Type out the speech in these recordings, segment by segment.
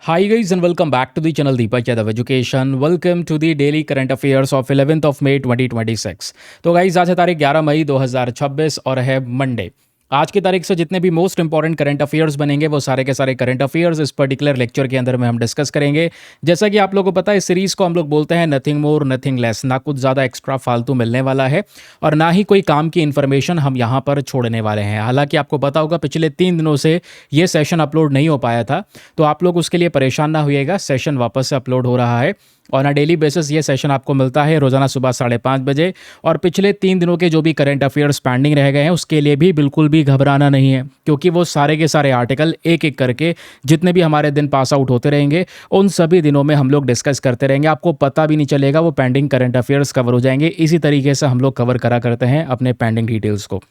Hi guys and welcome back to the channel Deepak Yadav Education. Welcome to the daily current affairs of 11th of May 2026. तो guys आज है तारीख 11 मई 2026 और है Monday. आज की तारीख से जितने भी मोस्ट इंपॉर्टेंट करंट अफेयर्स बनेंगे वो सारे के सारे करंट अफेयर्स इस पर्टिकुलर लेक्चर के अंदर में हम डिस्कस करेंगे। जैसा कि आप लोगों को पता है इस सीरीज़ को हम लोग बोलते हैं नथिंग मोर नथिंग लेस। ना कुछ ज़्यादा एक्स्ट्रा फालतू मिलने वाला है और ना ही कोई काम की इन्फॉर्मेशन हम यहाँ पर छोड़ने वाले हैं। हालांकि आपको पता होगा पिछले 3 दिनों से ये सेशन अपलोड नहीं हो पाया था, तो आप लोग उसके लिए परेशान ना होइएगा। सेशन वापस से अपलोड हो रहा है ऑन अ डेली बेसिस। ये सेशन आपको मिलता है रोज़ाना सुबह 5:30 बजे। और पिछले 3 दिनों के जो भी करंट अफेयर्स पेंडिंग रह गए हैं उसके लिए भी बिल्कुल भी घबराना नहीं है, क्योंकि वो सारे के सारे आर्टिकल एक एक करके जितने भी हमारे दिन पास आउट होते रहेंगे उन सभी दिनों में हम लोग डिस्कस करते रहेंगे। आपको पता भी नहीं चलेगा, वो पेंडिंग करंट अफेयर्स कवर हो जाएंगे। इसी तरीके से हम लोग कवर करा करते हैं अपने पेंडिंग डिटेल्स को।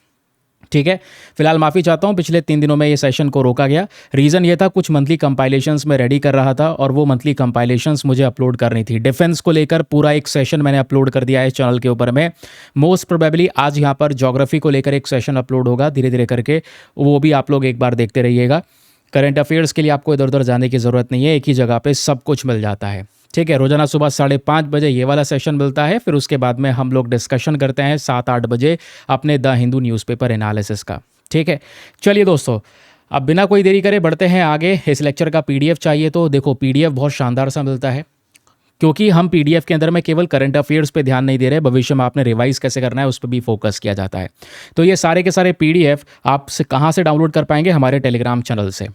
ठीक है, फिलहाल माफ़ी चाहता हूँ, पिछले 3 दिनों में ये सेशन को रोका गया। रीज़न ये था कुछ मंथली कंपाइलेशंस में रेडी कर रहा था और वो मंथली कंपाइलेशंस मुझे अपलोड करनी थी। डिफेंस को लेकर पूरा एक सेशन मैंने अपलोड कर दिया है चैनल के ऊपर में। मोस्ट प्रोबेबली आज यहाँ पर ज्योग्राफी को लेकर एक सेशन अपलोड होगा धीरे धीरे करके, वो भी आप लोग एक बार देखते रहिएगा। करंट अफेयर्स के लिए आपको इधर उधर जाने की ज़रूरत नहीं है, एक ही जगह पे सब कुछ मिल जाता है। ठीक है, रोजाना सुबह 5:30 बजे ये वाला सेशन मिलता है। फिर उसके बाद में हम लोग डिस्कशन करते हैं 7-8 बजे अपने द हिंदू न्यूज़पेपर एनालिसिस का। ठीक है, चलिए दोस्तों, अब बिना कोई देरी करे बढ़ते हैं आगे। इस लेक्चर का पीडीएफ चाहिए तो देखो, पीडीएफ बहुत शानदार सा मिलता है, क्योंकि हम पीडीएफ के अंदर में केवल करंट अफेयर्स पे ध्यान नहीं दे रहे, भविष्य में आपने रिवाइज कैसे करना है उस पर भी फोकस किया जाता है। तो ये सारे के सारे पीडीएफ आप कहाँ से डाउनलोड कर पाएंगे? हमारे टेलीग्राम चैनल से।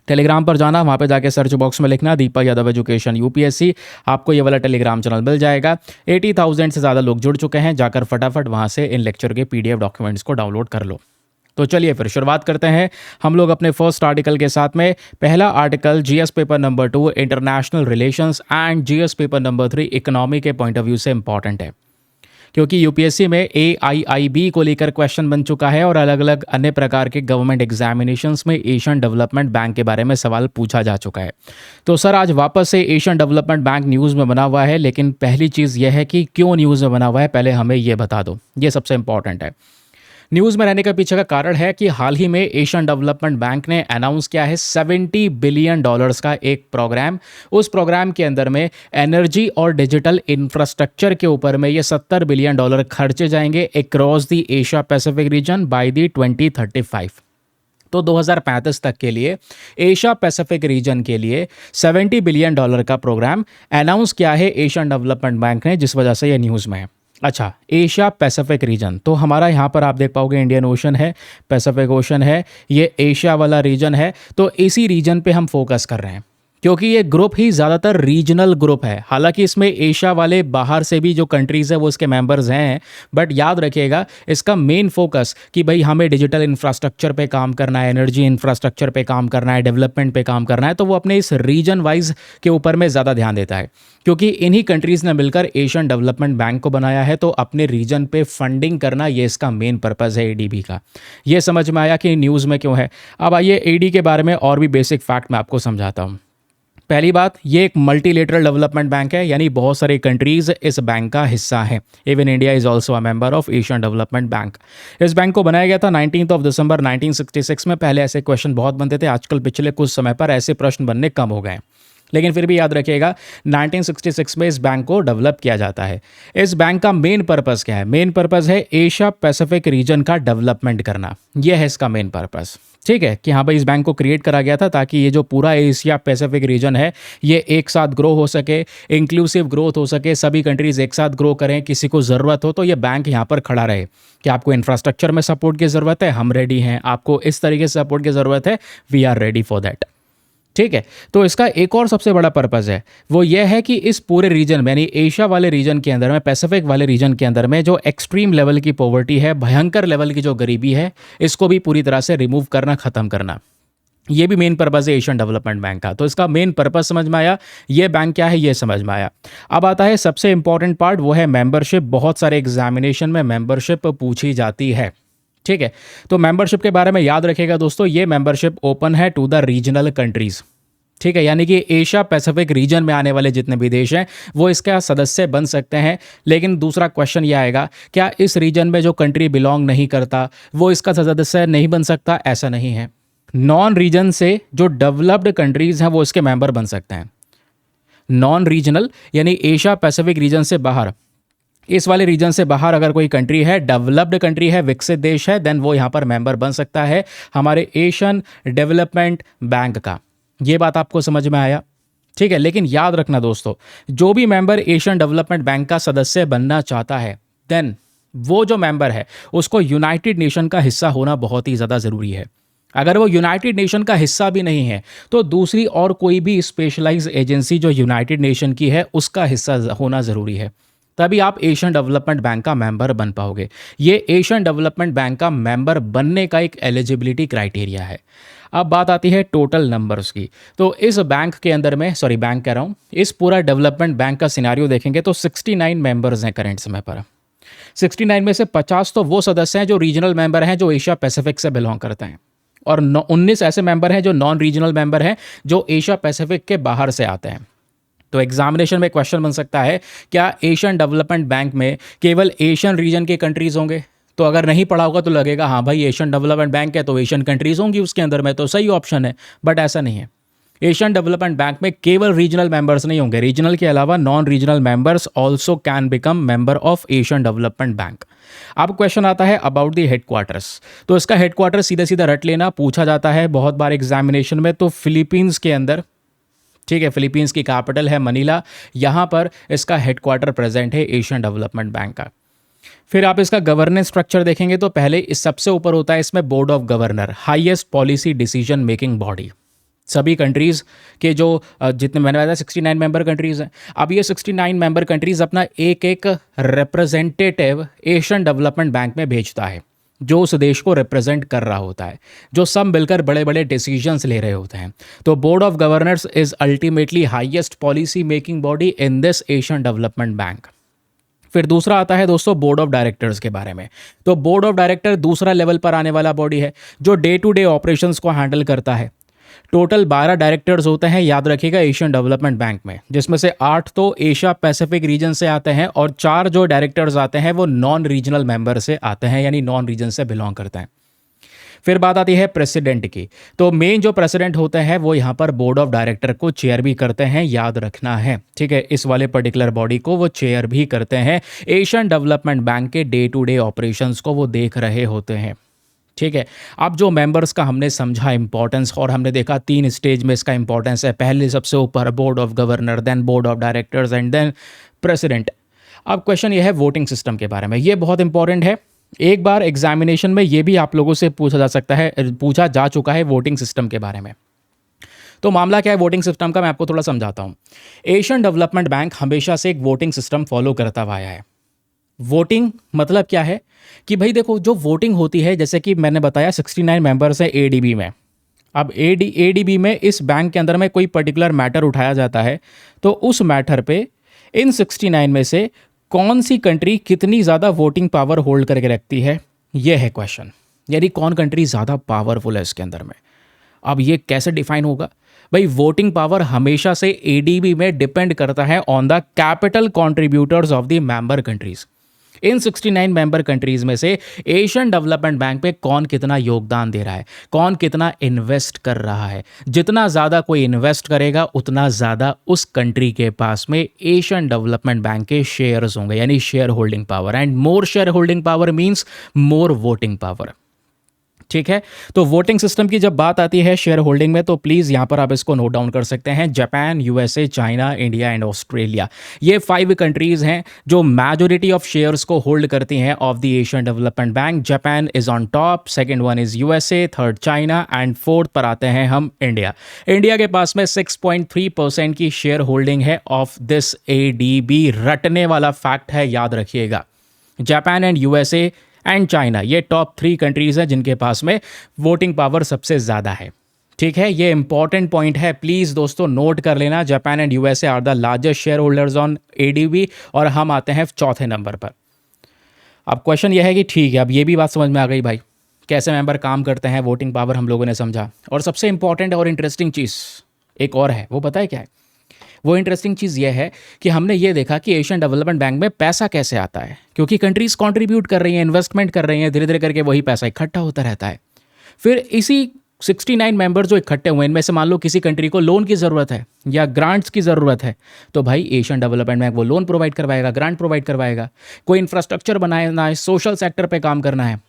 टेलीग्राम पर जाना, वहाँ पे जाके सर्च बॉक्स में लिखना दीपक यादव एजुकेशन यूपीएससी, आपको ये वाला टेलीग्राम चैनल मिल जाएगा। 80,000 से ज़्यादा लोग जुड़ चुके हैं, जाकर फटाफट वहाँ से इन लेक्चर के पीडीएफ डॉक्यूमेंट्स को डाउनलोड कर लो। तो चलिए फिर शुरुआत करते हैं हम लोग अपने फर्स्ट आर्टिकल के साथ में। पहला article GS paper number 2 international relations and GS paper number 3 economy के पॉइंट ऑफ व्यू से इंपॉर्टेंट है, क्योंकि यूपीएससी में AIIB को लेकर क्वेश्चन बन चुका है और अलग अलग अन्य प्रकार के गवर्नमेंट एग्जामिनेशंस में एशियन डेवलपमेंट बैंक के बारे में सवाल पूछा जा चुका है। तो सर आज वापस से एशियन डेवलपमेंट बैंक न्यूज़ में बना हुआ है, लेकिन पहली चीज़ यह है कि क्यों न्यूज़ में बना हुआ है पहले हमें ये बता दो, ये सबसे इंपॉर्टेंट है। न्यूज़ में रहने का पीछे का कारण है कि हाल ही में एशियन डेवलपमेंट बैंक ने अनाउंस किया है $70 बिलियन का एक प्रोग्राम। उस प्रोग्राम के अंदर में एनर्जी और डिजिटल इंफ्रास्ट्रक्चर के ऊपर में ये $70 बिलियन खर्चे जाएंगे across the Asia Pacific region by the 2035। तो 2035 तक के लिए एशिया पैसिफिक रीजन के लिए $70 बिलियन का प्रोग्राम अनाउंस किया है एशियन डेवलपमेंट बैंक ने, जिस वजह से ये न्यूज़ में है। अच्छा, एशिया पैसिफिक रीजन, तो हमारा यहाँ पर आप देख पाओगे इंडियन ओशन है, पैसिफिक ओशन है, ये एशिया वाला रीजन है। तो इसी रीजन पे हम फोकस कर रहे हैं, क्योंकि ये ग्रुप ही ज़्यादातर रीजनल ग्रुप है। हालांकि इसमें एशिया वाले बाहर से भी जो कंट्रीज़ है वो इसके मेंबर्स हैं, बट याद रखिएगा इसका मेन फोकस कि भाई हमें डिजिटल इंफ्रास्ट्रक्चर पे काम करना है, एनर्जी इंफ्रास्ट्रक्चर पे काम करना है, डेवलपमेंट पे काम करना है, तो वो अपने इस रीजन वाइज के ऊपर में ज़्यादा ध्यान देता है, क्योंकि इन्हीं कंट्रीज़ ने मिलकर एशियन डेवलपमेंट बैंक को बनाया है। तो अपने रीजन पे फंडिंग करना ये इसका मेन पर्पज़ है एडीबी का। ये समझ में आया कि न्यूज़ में क्यों है। अब आइए एडी के बारे में और भी बेसिक फैक्ट मैं आपको समझाता हूँ। पहली बात, ये एक मल्टीलेटरल डेवलपमेंट बैंक है, यानी बहुत सारे कंट्रीज इस बैंक का हिस्सा हैं। Even India is also a member of Asian development bank. इस बैंक को बनाया गया था 19 दिसंबर 1966 में। पहले ऐसे क्वेश्चन बहुत बनते थे, आजकल पिछले कुछ समय पर ऐसे प्रश्न बनने कम हो गए, लेकिन फिर भी याद रखिएगा 1966 में इस बैंक को डेवलप किया जाता है। इस बैंक का मेन पर्पस क्या है? मेन पर्पस है एशिया पैसिफिक रीजन का डेवलपमेंट करना, यह है इसका मेन पर्पस। ठीक है, कि हाँ भाई इस बैंक को क्रिएट करा गया था ताकि ये जो पूरा एशिया पैसिफिक रीजन है ये एक साथ ग्रो हो सके, इंक्लूसिव ग्रोथ हो सके, सभी कंट्रीज एक साथ ग्रो करें। किसी को ज़रूरत हो तो ये बैंक यहाँ पर खड़ा रहे कि आपको इंफ्रास्ट्रक्चर में सपोर्ट की ज़रूरत है, हम रेडी हैं। आपको इस तरीके से सपोर्ट की ज़रूरत है, we are ready for that. ठीक है, तो इसका एक और सबसे बड़ा पर्पस है, वो ये है कि इस पूरे रीजन में, यानी एशिया वाले रीजन के अंदर में, पैसिफिक वाले रीजन के अंदर में जो एक्सट्रीम लेवल की पॉवर्टी है, भयंकर लेवल की जो गरीबी है, इसको भी पूरी तरह से रिमूव करना, ख़त्म करना। ये भी मेन पर्पस है एशियन डेवलपमेंट बैंक का। तो इसका मेन पर्पस समझ में आया, ये बैंक क्या है ये समझ में आया। अब आता है सबसे इंपॉर्टेंट पार्ट, वो है मेंबरशिप। बहुत सारे एग्जामिनेशन में मेंबरशिप पूछी जाती है। ठीक है, तो मेंबरशिप के बारे में याद रखिएगा दोस्तों, ये मेंबरशिप ओपन है टू द रीजनल कंट्रीज। ठीक है, यानी कि एशिया पैसिफिक रीजन में आने वाले जितने भी देश हैं वो इसका सदस्य बन सकते हैं। लेकिन दूसरा क्वेश्चन ये आएगा, क्या इस रीजन में जो कंट्री बिलोंग नहीं करता वो इसका सदस्य नहीं बन सकता? ऐसा नहीं है। नॉन रीजन से जो डेवलप्ड कंट्रीज हैं वो इसके मेंबर बन सकते हैं। नॉन रीजनल यानी एशिया पैसिफिक रीजन से बाहर, इस वाले रीजन से बाहर अगर कोई कंट्री है, डेवलप्ड कंट्री है, विकसित देश है, देन वो यहाँ पर मेंबर बन सकता है हमारे एशियन डेवलपमेंट बैंक का। ये बात आपको समझ में आया? ठीक है। लेकिन याद रखना दोस्तों, जो भी मेंबर एशियन डेवलपमेंट बैंक का सदस्य बनना चाहता है, देन वो जो मेंबर है उसको यूनाइटेड नेशन का हिस्सा होना बहुत ही ज़्यादा ज़रूरी है। अगर वो यूनाइटेड नेशन का हिस्सा भी नहीं है तो दूसरी और कोई भी स्पेशलाइज एजेंसी जो यूनाइटेड नेशन की है उसका हिस्सा होना ज़रूरी है, तभी आप एशियन डेवलपमेंट बैंक का मेंबर बन पाओगे। ये एशियन डेवलपमेंट बैंक का मेंबर बनने का एक एलिजिबिलिटी क्राइटेरिया है। अब बात आती है टोटल नंबर्स की। तो इस बैंक के अंदर में, सॉरी बैंक कह रहा हूँ, इस पूरा डेवलपमेंट बैंक का सिनारियो देखेंगे तो 69 मेंबर्स हैं करंट समय पर। 69 में से 50 तो वो सदस्य हैं जो रीजनल मेंबर हैं, जो एशिया पैसिफिक से बिलोंग करते हैं, और 19 ऐसे मेंबर हैं जो नॉन रीजनल मेंबर हैं, जो एशिया पैसिफिक के बाहर से आते हैं। तो एग्जामिनेशन में क्वेश्चन बन सकता है, क्या एशियन डेवलपमेंट बैंक में केवल एशियन रीजन के कंट्रीज होंगे? तो अगर नहीं पढ़ा होगा तो लगेगा हाँ भाई एशियन डेवलपमेंट बैंक है तो एशियन कंट्रीज होंगी उसके अंदर में, तो सही ऑप्शन है। बट ऐसा नहीं है। एशियन डेवलपमेंट बैंक में केवल रीजनल मेंबर्स नहीं होंगे, रीजनल के अलावा non regional members also can become member of Asian development bank. अब क्वेश्चन आता है अबाउट द हेडक्वार्टर्स। तो इसका हेडक्वार्टर सीधा सीधा रट लेना, पूछा जाता है बहुत बार एग्जामिनेशन में। तो फिलीपींस के अंदर, ठीक है, फिलीपींस की कैपिटल है मनीला, यहाँ पर इसका हेडक्वार्टर प्रेजेंट है एशियन डेवलपमेंट बैंक का। फिर आप इसका गवर्नेंस स्ट्रक्चर देखेंगे तो पहले इस सबसे ऊपर होता है इसमें board of governor, highest policy decision making body. सभी कंट्रीज़ के जो जितने मैंने बताया 69 मेंबर कंट्रीज़ हैं, अब ये 69 मेंबर कंट्रीज़ अपना एक एक रिप्रेजेंटेटिव एशियन डेवलपमेंट बैंक में भेजता है, जो उस देश को रिप्रेजेंट कर रहा होता है, जो सब मिलकर बड़े बड़े डिसीजंस ले रहे होते हैं। तो board of governors is ultimately highest policy making body in this Asian development bank. फिर दूसरा आता है दोस्तों बोर्ड ऑफ डायरेक्टर्स के बारे में। तो बोर्ड ऑफ डायरेक्टर दूसरा लेवल पर आने वाला बॉडी है जो डे टू डे ऑपरेशंस को हैंडल करता है। टोटल 12 डायरेक्टर्स होते हैं, याद रखिएगा, एशियन डेवलपमेंट बैंक में, जिसमें से 8 तो एशिया पैसिफिक रीजन से आते हैं और 4 जो डायरेक्टर्स आते हैं वो नॉन रीजनल मेंबर से आते हैं, यानी नॉन रीजन से बिलोंग करते हैं। फिर बात आती है प्रेसिडेंट की। तो मेन जो प्रेसिडेंट होते हैं वो यहाँ पर बोर्ड ऑफ डायरेक्टर को चेयर भी करते हैं, याद रखना है, ठीक है। इस वाले पर्टिकुलर बॉडी को वो चेयर भी करते हैं। एशियन डेवलपमेंट बैंक के डे टू डे ऑपरेशंस को वो देख रहे होते हैं, ठीक है। अब जो मेंबर्स का हमने समझा इंपॉर्टेंस, और हमने देखा 3 स्टेज में इसका इंपॉर्टेंस है। पहले सबसे ऊपर board of governor, then board of directors and then president. अब क्वेश्चन ये है वोटिंग सिस्टम के बारे में, ये बहुत इंपॉर्टेंट है। एक बार एग्जामिनेशन में ये भी आप लोगों से पूछा जा सकता है, पूछा जा चुका है वोटिंग सिस्टम के बारे में। तो मामला क्या है वोटिंग सिस्टम का, मैं आपको थोड़ा समझाता हूँ। एशियन डेवलपमेंट बैंक हमेशा से एक वोटिंग सिस्टम फॉलो करता हुआ आया है। वोटिंग मतलब क्या है कि भाई देखो, जो वोटिंग होती है, जैसे कि मैंने बताया 69 मेंबर्स है एडीबी में। अब एडीबी में इस बैंक के अंदर में कोई पर्टिकुलर मैटर उठाया जाता है, तो उस मैटर पे इन 69 में से कौन सी कंट्री कितनी ज़्यादा वोटिंग पावर होल्ड करके रखती है, यह है क्वेश्चन। यानी कौन कंट्री ज़्यादा पावरफुल है इसके अंदर में। अब ये कैसे डिफाइन होगा भाई? वोटिंग पावर हमेशा से एडीबी में डिपेंड करता है on the capital contributors of the member countries. In 69 member countries में से एशियन डेवलपमेंट बैंक पे कौन कितना योगदान दे रहा है, कौन कितना इन्वेस्ट कर रहा है। जितना ज़्यादा कोई इन्वेस्ट करेगा उतना ज़्यादा उस कंट्री के पास में एशियन डेवलपमेंट बैंक के शेयर्स होंगे, यानी share holding power. And more share holding power means more voting power, ठीक है। तो वोटिंग सिस्टम की जब बात आती है शेयर होल्डिंग में, तो प्लीज़ यहाँ पर आप इसको नोट डाउन कर सकते हैं। Japan, USA, China, India and Australia, ये 5 कंट्रीज़ हैं जो मेजॉरिटी ऑफ शेयर्स को होल्ड करती हैं of the Asian development bank. Japan is on top, second one is USA, third China and fourth पर आते हैं हम इंडिया। इंडिया के पास में 6.3% की शेयर होल्डिंग है ऑफ दिस एडीबी। रटने वाला फैक्ट है, याद रखिएगा। Japan and USA and China, ये टॉप 3 कंट्रीज़ हैं जिनके पास में वोटिंग पावर सबसे ज़्यादा है, ठीक है। ये इंपॉर्टेंट पॉइंट है, प्लीज़ दोस्तों नोट कर लेना। Japan and USA are the largest share holders on ADB, और हम आते हैं 4थे नंबर पर। अब क्वेश्चन ये है कि ठीक है, अब ये भी बात समझ में आ गई भाई, कैसे मेंबर काम करते हैं, वोटिंग पावर हम लोगों ने समझा। और सबसे इंपॉर्टेंट और इंटरेस्टिंग चीज़ एक और है, वो पता है क्या है? वो इंटरेस्टिंग चीज़ ये है कि हमने ये देखा कि एशियन डेवलपमेंट बैंक में पैसा कैसे आता है, क्योंकि कंट्रीज़ कंट्रीब्यूट कर रही हैं, इन्वेस्टमेंट कर रही हैं, धीरे धीरे करके वही पैसा इकट्ठा होता रहता है। फिर इसी 69 मेंबर जो इकट्ठे हुए, इनमें से मान लो किसी कंट्री को लोन की ज़रूरत है या ग्रांट्स की ज़रूरत है, तो भाई एशियन डेवलपमेंट बैंक वो लोन प्रोवाइड करवाएगा, ग्रांट प्रोवाइड करवाएगा। कोई इंफ्रास्ट्रक्चर बनाना है, सोशल सेक्टर पे काम करना है,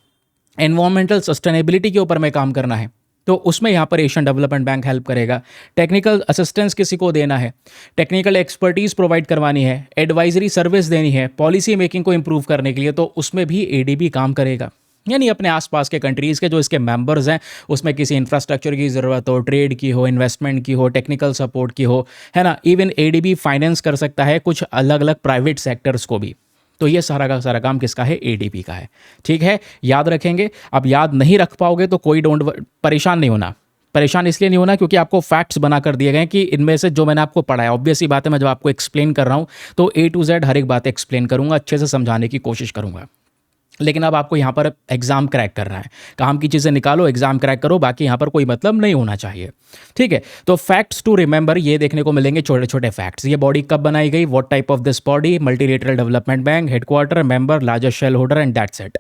एनवायरमेंटल सस्टेनेबिलिटी के ऊपर में काम करना है, तो उसमें यहाँ पर एशियन डेवलपमेंट बैंक हेल्प करेगा। टेक्निकल असिस्टेंस किसी को देना है, टेक्निकल एक्सपर्टीज़ प्रोवाइड करवानी है, एडवाइजरी सर्विस देनी है पॉलिसी मेकिंग को इम्प्रूव करने के लिए, तो उसमें भी एडीबी काम करेगा। यानी अपने आसपास के कंट्रीज़ के जो इसके मेंबर्स हैं, उसमें किसी इंफ्रास्ट्रक्चर की ज़रूरत हो, ट्रेड की हो, इन्वेस्टमेंट की हो, टेक्निकल सपोर्ट की हो, है ना, इवन एडीबी फाइनेंस कर सकता है कुछ अलग अलग प्राइवेट सेक्टर्स को भी। तो ये सारा का सारा काम किसका है? एडीबी का है। ठीक है, याद रखेंगे। अब याद नहीं रख पाओगे तो कोई परेशान नहीं होना। परेशान इसलिए नहीं होना क्योंकि आपको फैक्ट्स बना कर दिए गए कि इनमें से जो मैंने आपको पढ़ाया, ऑब्वियस सी बात है, मैं जब आपको एक्सप्लेन कर रहा हूँ तो ए टू जेड हर एक बात एक्सप्लेन करूँगा, अच्छे से समझाने की कोशिश करूँगा। लेकिन अब आपको यहाँ पर एग्जाम क्रैक करना है, काम की चीज़ें निकालो, एग्जाम क्रैक करो, बाकी यहाँ पर कोई मतलब नहीं होना चाहिए। ठीक है, तो फैक्ट्स टू रिमेंबर ये देखने को मिलेंगे, छोटे छोटे फैक्ट्स। ये बॉडी कब बनाई गई, what type of this body, multilateral development bank, headquarter, member, largest share holder and that's it.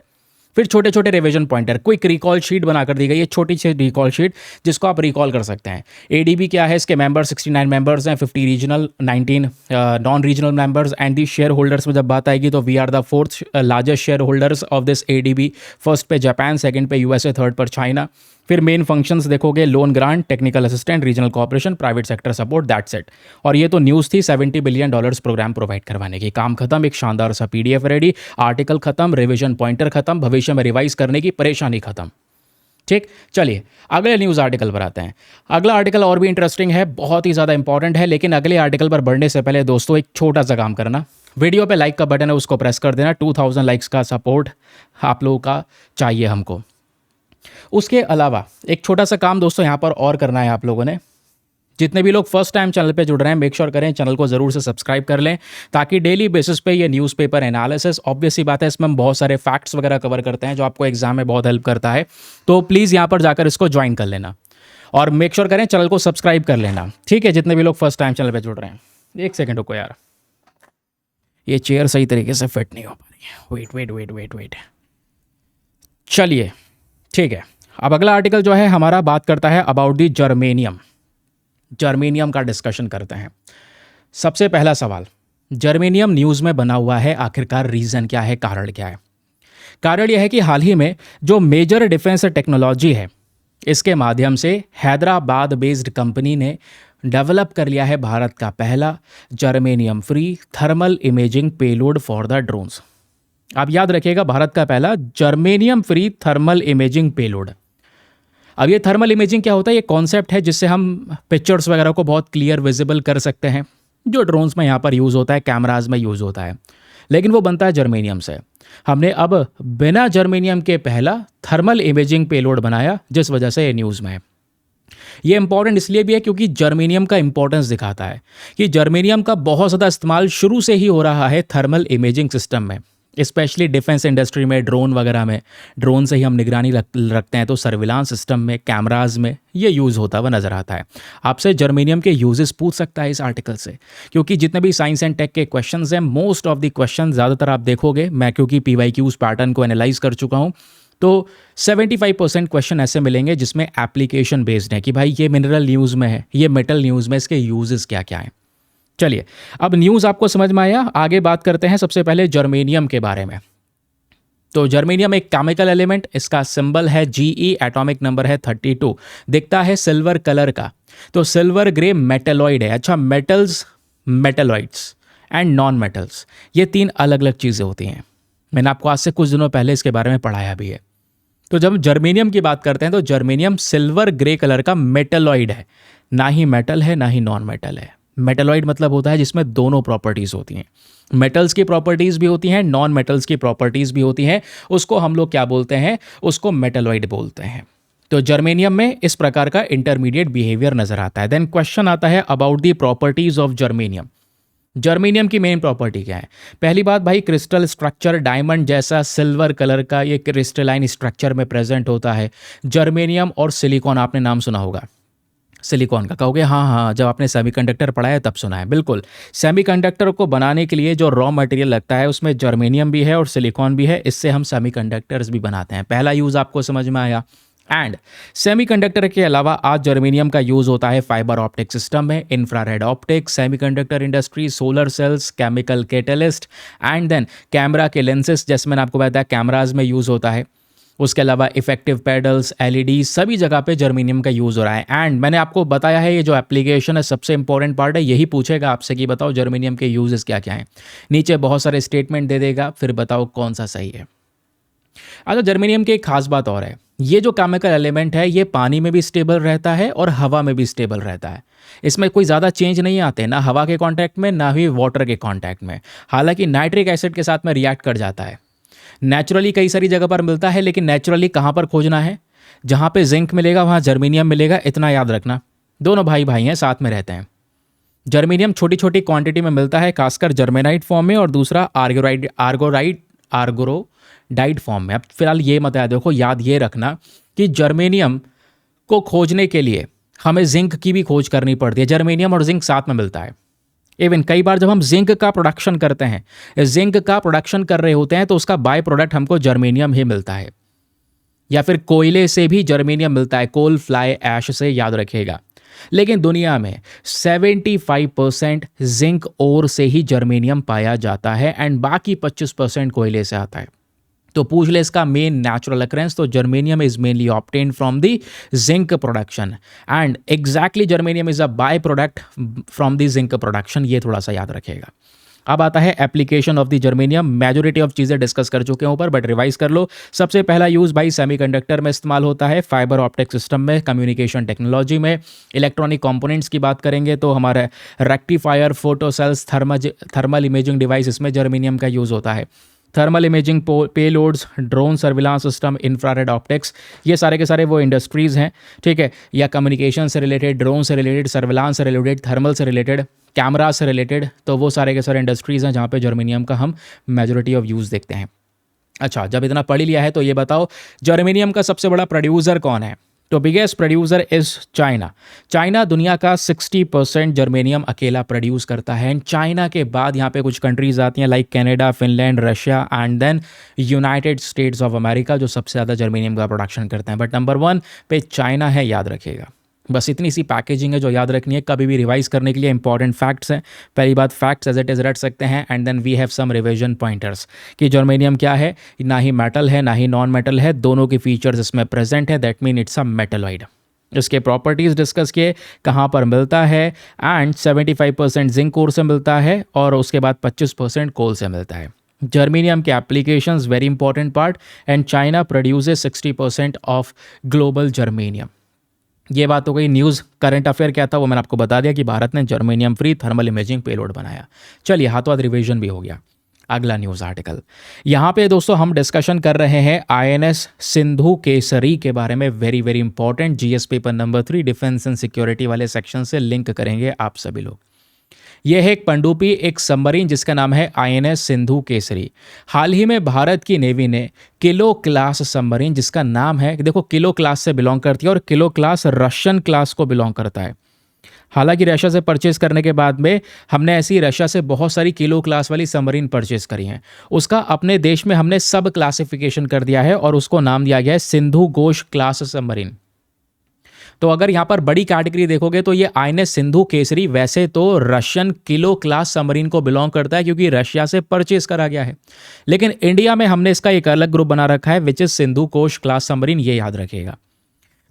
फिर छोटे छोटे revision pointer, quick recall sheet बनाकर दी गई है, छोटी सी रिकॉल शीट जिसको आप रिकॉल कर सकते हैं। एडीबी क्या है, इसके मेंबर 69 मेंबर्स हैं, 50 regional, 19 non regional members. And the shareholders में जब बात आएगी तो we are the fourth largest share holders of this ADB. First पे जापान, सेकंड पे यूएसए, थर्ड पर चाइना। फिर मेन फंक्शंस देखोगे, loan grant, technical assistant, regional cooperation, private sector support, that's it. और ये तो न्यूज़ थी $70 बिलियन प्रोग्राम प्रोवाइड करवाने की। काम खत्म, एक शानदार सा पीडीएफ रेडी, आर्टिकल खत्म, रिवीजन पॉइंटर खत्म, भविष्य में रिवाइज करने की परेशानी खत्म। ठीक, चलिए अगले न्यूज़ आर्टिकल पर आते हैं। अगला आर्टिकल और भी इंटरेस्टिंग है, बहुत ही ज़्यादा इंपॉर्टेंट है। लेकिन अगले आर्टिकल पर बढ़ने से पहले दोस्तों एक छोटा सा काम करना, वीडियो पे लाइक का बटन है उसको प्रेस कर देना। 2000 लाइक्स का सपोर्ट आप लोगों का चाहिए हमको। उसके अलावा एक छोटा सा काम दोस्तों यहाँ पर और करना है आप लोगों ने। जितने भी लोग फर्स्ट टाइम चैनल पे जुड़ रहे हैं, मेक श्योर करें चैनल को ज़रूर से सब्सक्राइब कर लें, ताकि डेली बेसिस पे ये न्यूज़पेपर एनालिसिस, ऑब्वियस सी बात है इसमें हम बहुत सारे फैक्ट्स वगैरह कवर करते हैं जो आपको एग्जाम में बहुत हेल्प करता है। तो प्लीज़ यहाँ पर जाकर इसको ज्वाइन कर लेना और मेक श्योर करें चैनल को सब्सक्राइब कर लेना। ठीक है, जितने भी लोग फर्स्ट टाइम चैनल पर जुड़ रहे हैं। एक सेकेंड रुको यार, ये चेयर सही तरीके से फिट नहीं हो पा रही है। Wait wait wait wait wait, चलिए ठीक है। अब अगला आर्टिकल जो है हमारा बात करता है अबाउट दी जर्मेनियम। जर्मेनियम का डिस्कशन करते हैं। सबसे पहला सवाल, जर्मेनियम न्यूज़ में बना हुआ है, आखिरकार रीज़न क्या है, कारण क्या है? कारण यह है कि हाल ही में जो मेजर डिफेंस टेक्नोलॉजी है, इसके माध्यम से हैदराबाद बेस्ड कंपनी ने डेवलप कर लिया है भारत का पहला germanium free thermal imaging payload for the drones. आप याद रखिएगा, भारत का पहला germanium free thermal imaging payload. अब ये थर्मल इमेजिंग क्या होता है? ये कॉन्सेप्ट है जिससे हम पिक्चर्स वगैरह को बहुत क्लियर विजिबल कर सकते हैं, जो ड्रोन्स में यहाँ पर यूज़ होता है, कैमराज में यूज़ होता है, लेकिन वो बनता है जर्मेनियम से। हमने अब बिना जर्मेनियम के पहला थर्मल इमेजिंग पेलोड बनाया, जिस वजह से ये न्यूज़ में है। ये इंपॉर्टेंट इसलिए भी है क्योंकि जर्मेनियम का इंपॉर्टेंस दिखाता है कि जर्मेनियम का बहुत ज़्यादा इस्तेमाल शुरू से ही हो रहा है थर्मल इमेजिंग सिस्टम में, स्पेशली डिफेंस इंडस्ट्री में, ड्रोन वगैरह में। ड्रोन से ही हम निगरानी रखते हैं, तो सर्विलांस सिस्टम में, कैमराज में ये यूज़ होता हुआ नज़र आता है। आपसे जर्मेनियम के यूजेस पूछ सकता है इस आर्टिकल से, क्योंकि जितने भी साइंस एंड टेक के क्वेश्चंस हैं, मोस्ट ऑफ द क्वेश्चन ज़्यादातर आप देखोगे, मैं क्योंकि PYQs पैटर्न को एनालाइज कर चुका हूँ, तो 75% क्वेश्चन ऐसे मिलेंगे जिसमें एप्लीकेशन बेस्ड है कि भाई ये मिनरल न्यूज़ में है, ये मेटल न्यूज़ में, इसके यूजेस क्या क्या हैं। चलिए, अब न्यूज़ आपको समझ में आया, आगे बात करते हैं सबसे पहले जर्मेनियम के बारे में। तो जर्मेनियम एक केमिकल एलिमेंट, इसका सिंबल है GE, एटॉमिक नंबर है 32, दिखता है सिल्वर कलर का। तो सिल्वर ग्रे मेटेलॉइड है। अच्छा, metals, metalloids and non metals, ये 3 अलग अलग चीज़ें होती हैं। मैंने आपको आज से कुछ दिनों पहले इसके बारे में पढ़ाया भी है। तो जब जर्मेनियम की बात करते हैं तो जर्मेनियम सिल्वर ग्रे कलर का मेटेलॉइड है, ना ही मेटल है ना ही नॉन मेटल है। मेटेलॉइड मतलब होता है जिसमें दोनों प्रॉपर्टीज़ होती हैं, मेटल्स की प्रॉपर्टीज़ भी होती हैं, नॉन मेटल्स की प्रॉपर्टीज़ भी होती हैं। उसको हम लोग क्या बोलते हैं? उसको मेटेलॉइड बोलते हैं। तो जर्मेनियम में इस प्रकार का इंटरमीडिएट बिहेवियर नजर आता है। देन क्वेश्चन आता है about the properties of germanium. Germanium की मेन प्रॉपर्टी क्या है? पहली बात भाई, क्रिस्टल स्ट्रक्चर, डायमंड जैसा सिल्वर कलर का ये क्रिस्टलाइन स्ट्रक्चर में प्रेजेंट होता है। जर्मेनियम और सिलिकॉन, आपने नाम सुना होगा सिलिकॉन का, कहोगे हाँ हाँ, जब आपने सेमीकंडक्टर पढ़ा है तब सुना है। बिल्कुल, सेमीकंडक्टर को बनाने के लिए जो रॉ मटेरियल लगता है उसमें जर्मेनियम भी है और सिलिकॉन भी है, इससे हम सेमीकंडक्टर्स भी बनाते हैं। पहला यूज़ आपको समझ में आया। एंड सेमीकंडक्टर के अलावा आज जर्मेनियम का यूज़ होता है फाइबर ऑप्टिक सिस्टम में, infrared optics, semiconductor industry, solar cells, chemical catalyst and then camera के लेंसेज, जैसे मैंने आपको बताया कैमराज में यूज़ होता है। उसके अलावा इफेक्टिव पैडल्स, एलईडी, सभी जगह पे जर्मेनियम का यूज़ हो रहा है। एंड मैंने आपको बताया है ये जो एप्लीकेशन है सबसे इंपॉर्टेंट पार्ट है, यही पूछेगा आपसे कि बताओ जर्मेनियम के यूजेस क्या क्या हैं। नीचे बहुत सारे स्टेटमेंट दे देगा, फिर बताओ कौन सा सही है। अच्छा, जर्मेनियम की एक खास बात और है, ये जो केमिकल एलिमेंट है ये पानी में भी स्टेबल रहता है और हवा में भी स्टेबल रहता है। इसमें कोई ज़्यादा चेंज नहीं आते, ना हवा के कांटेक्ट में ना ही वाटर के कांटेक्ट में। हालांकि नाइट्रिक एसिड के साथ में रिएक्ट कर जाता है। नेचुरली कई सारी जगह पर मिलता है, लेकिन नेचुरली कहाँ पर खोजना है? जहाँ पे जिंक मिलेगा वहाँ जर्मेनियम मिलेगा, इतना याद रखना। दोनों भाई भाई हैं, साथ में रहते हैं। जर्मेनियम छोटी छोटी क्वांटिटी में मिलता है, खासकर जर्मेनाइट फॉर्म में, और दूसरा आर्गोराइड फॉर्म में। अब फिलहाल ये मत याद रखो, याद ये रखना कि जर्मेनियम को खोजने के लिए हमें जिंक की भी खोज करनी पड़ती है। जर्मेनियम और जिंक साथ में मिलता है। इवन कई बार जब हम जिंक का प्रोडक्शन करते हैं, जिंक का प्रोडक्शन कर रहे होते हैं, तो उसका बाय प्रोडक्ट हमको जर्मेनियम ही मिलता है, या फिर कोयले से भी जर्मेनियम मिलता है, कोल फ्लाई ऐश से, याद रखिएगा। लेकिन दुनिया में 75% जिंक ओर से ही जर्मेनियम पाया जाता है एंड बाकी 25% कोयले से आता है। तो पूछ ले इसका मेन नेचुरल अकरेंस, तो germanium is mainly obtained from the zinc production and exactly germanium is a by product from the zinc production. ये थोड़ा सा याद रखिएगा। अब आता है application of the germanium. Majority of चीज़ें डिस्कस कर चुके हैं ऊपर, बट रिवाइज कर लो। सबसे पहला यूज़ भाई सेमीकंडक्टर में इस्तेमाल होता है, फाइबर ऑप्टिक सिस्टम में, कम्युनिकेशन टेक्नोलॉजी में। इलेक्ट्रॉनिक कंपोनेंट्स की बात करेंगे तो हमारे rectifier, photo cells, thermal imaging device, इसमें जर्मेनियम का यूज़ होता है। Thermal imaging, payloads, drone surveillance system, infrared optics, ये सारे के सारे वो इंडस्ट्रीज़ हैं, ठीक है। या कम्युनिकेशन से रिलेटेड, ड्रोन से रिलेटेड, सर्विलांस से रिलेटेड, थर्मल से रिलेटेड, कैमरा से रिलेटेड, तो वो सारे के सारे इंडस्ट्रीज़ हैं जहाँ पे जर्मेनियम का हम मेजॉरिटी ऑफ यूज़ देखते हैं। अच्छा, जब इतना पढ़ लिया है तो ये बताओ जर्मेनियम का सबसे बड़ा प्रोड्यूसर कौन है? तो biggest producer is China. China दुनिया का 60% जर्मेनियम अकेला प्रोड्यूस करता है। एंड चाइना के बाद यहाँ पे कुछ कंट्रीज आती हैं like Canada, Finland, Russia and then United States of America, जो सबसे ज़्यादा जर्मेनियम का प्रोडक्शन करते हैं। बट नंबर 1 पे चाइना है, याद रखिएगा। बस इतनी सी पैकेजिंग है जो याद रखनी है, कभी भी रिवाइज करने के लिए इंपॉर्टेंट फैक्ट्स हैं। पहली बात, फैक्ट्स एज इट इज़ रट सकते हैं and then we have some revision pointers कि जर्मेनियम क्या है, ना ही मेटल है ना ही नॉन मेटल है, दोनों की फीचर्स इसमें प्रेजेंट है, that mean it's a metalloid. इसके प्रॉपर्टीज़ डिस्कस किए, कहाँ पर मिलता है, एंड 75% जिंक कोर से मिलता है और उसके बाद 25% कोल से मिलता है। जर्मेनियम के applications very important part, and China produces 60% of global germanium. ये बात हो गई। न्यूज़ करंट अफेयर क्या था वो मैंने आपको बता दिया कि भारत ने germanium free thermal imaging payload बनाया। चलिए, हाथों हाथ रिवीजन भी हो गया। अगला न्यूज़ आर्टिकल यहाँ पे दोस्तों हम डिस्कशन कर रहे हैं आईएनएस सिंधु केसरी के बारे में। Very very important, GS paper number 3 defence and security वाले सेक्शन से लिंक करेंगे आप सभी लोग। यह है एक पनडुब्बी, एक सबमरीन जिसका नाम है आईएनएस सिंधु केसरी। हाल ही में भारत की नेवी ने किलो क्लास सबमरीन, जिसका नाम है, देखो किलो क्लास से बिलोंग करती है और किलो क्लास रशियन क्लास को बिलोंग करता है। हालांकि रशिया से परचेज करने के बाद में हमने ऐसी रशिया से बहुत सारी किलो क्लास वाली सबमरीन परचेज करी हैं, उसका अपने देश में हमने सब क्लासिफिकेशन कर दिया है और उसको नाम दिया गया है सिंधु घोष क्लास सबमरीन। तो अगर यहाँ पर बड़ी कैटेगरी देखोगे तो ये आईएनएस सिंधु केसरी वैसे तो रशियन किलो क्लास सबमरीन को बिलोंग करता है क्योंकि रशिया से परचेज करा गया है, लेकिन इंडिया में हमने इसका एक अलग ग्रुप बना रखा है which is Sindhu Ghosh class submarine, ये याद रखिएगा।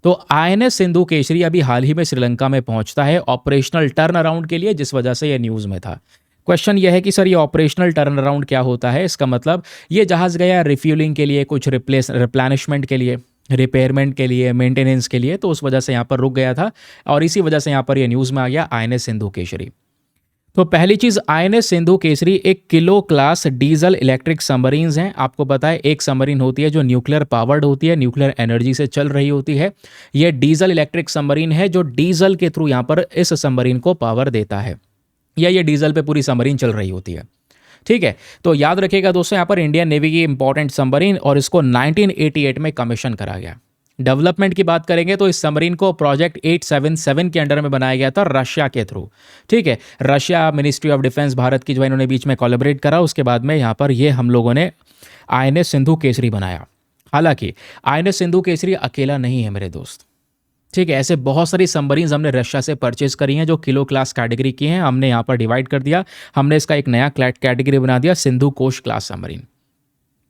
तो आईएनएस सिंधु केसरी अभी हाल ही में श्रीलंका में पहुंचता है ऑपरेशनल टर्न अराउंड के लिए, जिस वजह से ये न्यूज़ में था। क्वेश्चन यह है कि सर ये ऑपरेशनल टर्न अराउंड क्या होता है? इसका मतलब ये जहाज़ गया रिफ्यूलिंग के लिए, कुछ रिप्लेनिशमेंट के लिए, रिपेयरमेंट के लिए, मेंटेनेंस के लिए, तो उस वजह से यहाँ पर रुक गया था और इसी वजह से यहाँ पर ये न्यूज़ में आ गया आईएनएस सिंधु केसरी। तो पहली चीज़, आईएनएस सिंधु केसरी एक kilo class diesel electric submarines हैं। आपको पता है एक सबमरीन होती है जो न्यूक्लियर पावर्ड होती है, न्यूक्लियर एनर्जी से चल रही होती है। ये डीजल इलेक्ट्रिक सबमरीन है जो डीजल के थ्रू यहाँ पर इस सबमरीन को पावर देता है, या ये डीजल पे पूरी सबमरीन चल रही होती है, ठीक है। तो याद रखिएगा दोस्तों, यहाँ पर इंडियन नेवी की इंपॉर्टेंट सबमरीन और इसको 1988 में कमीशन करा गया। डेवलपमेंट की बात करेंगे तो इस सबमरीन को प्रोजेक्ट 877 के अंडर में बनाया गया था रशिया के थ्रू, ठीक है। Russia, ministry of defence Bharat की जो इन्होंने बीच में कोलैबोरेट करा, उसके बाद में यहाँ पर ये हम लोगों ने आईएनएस सिंधु केसरी बनाया। हालांकि आईएनएस सिंधु केसरी अकेला नहीं है मेरे दोस्त। ठीक है, ऐसे बहुत सारी सबमरीन्स हमने रशिया से परचेज करी हैं जो किलो क्लास कैटेगरी की हैं। हमने यहाँ पर डिवाइड कर दिया, हमने इसका एक नया कैटेगरी बना दिया, सिंधु कोश क्लास सबमरीन।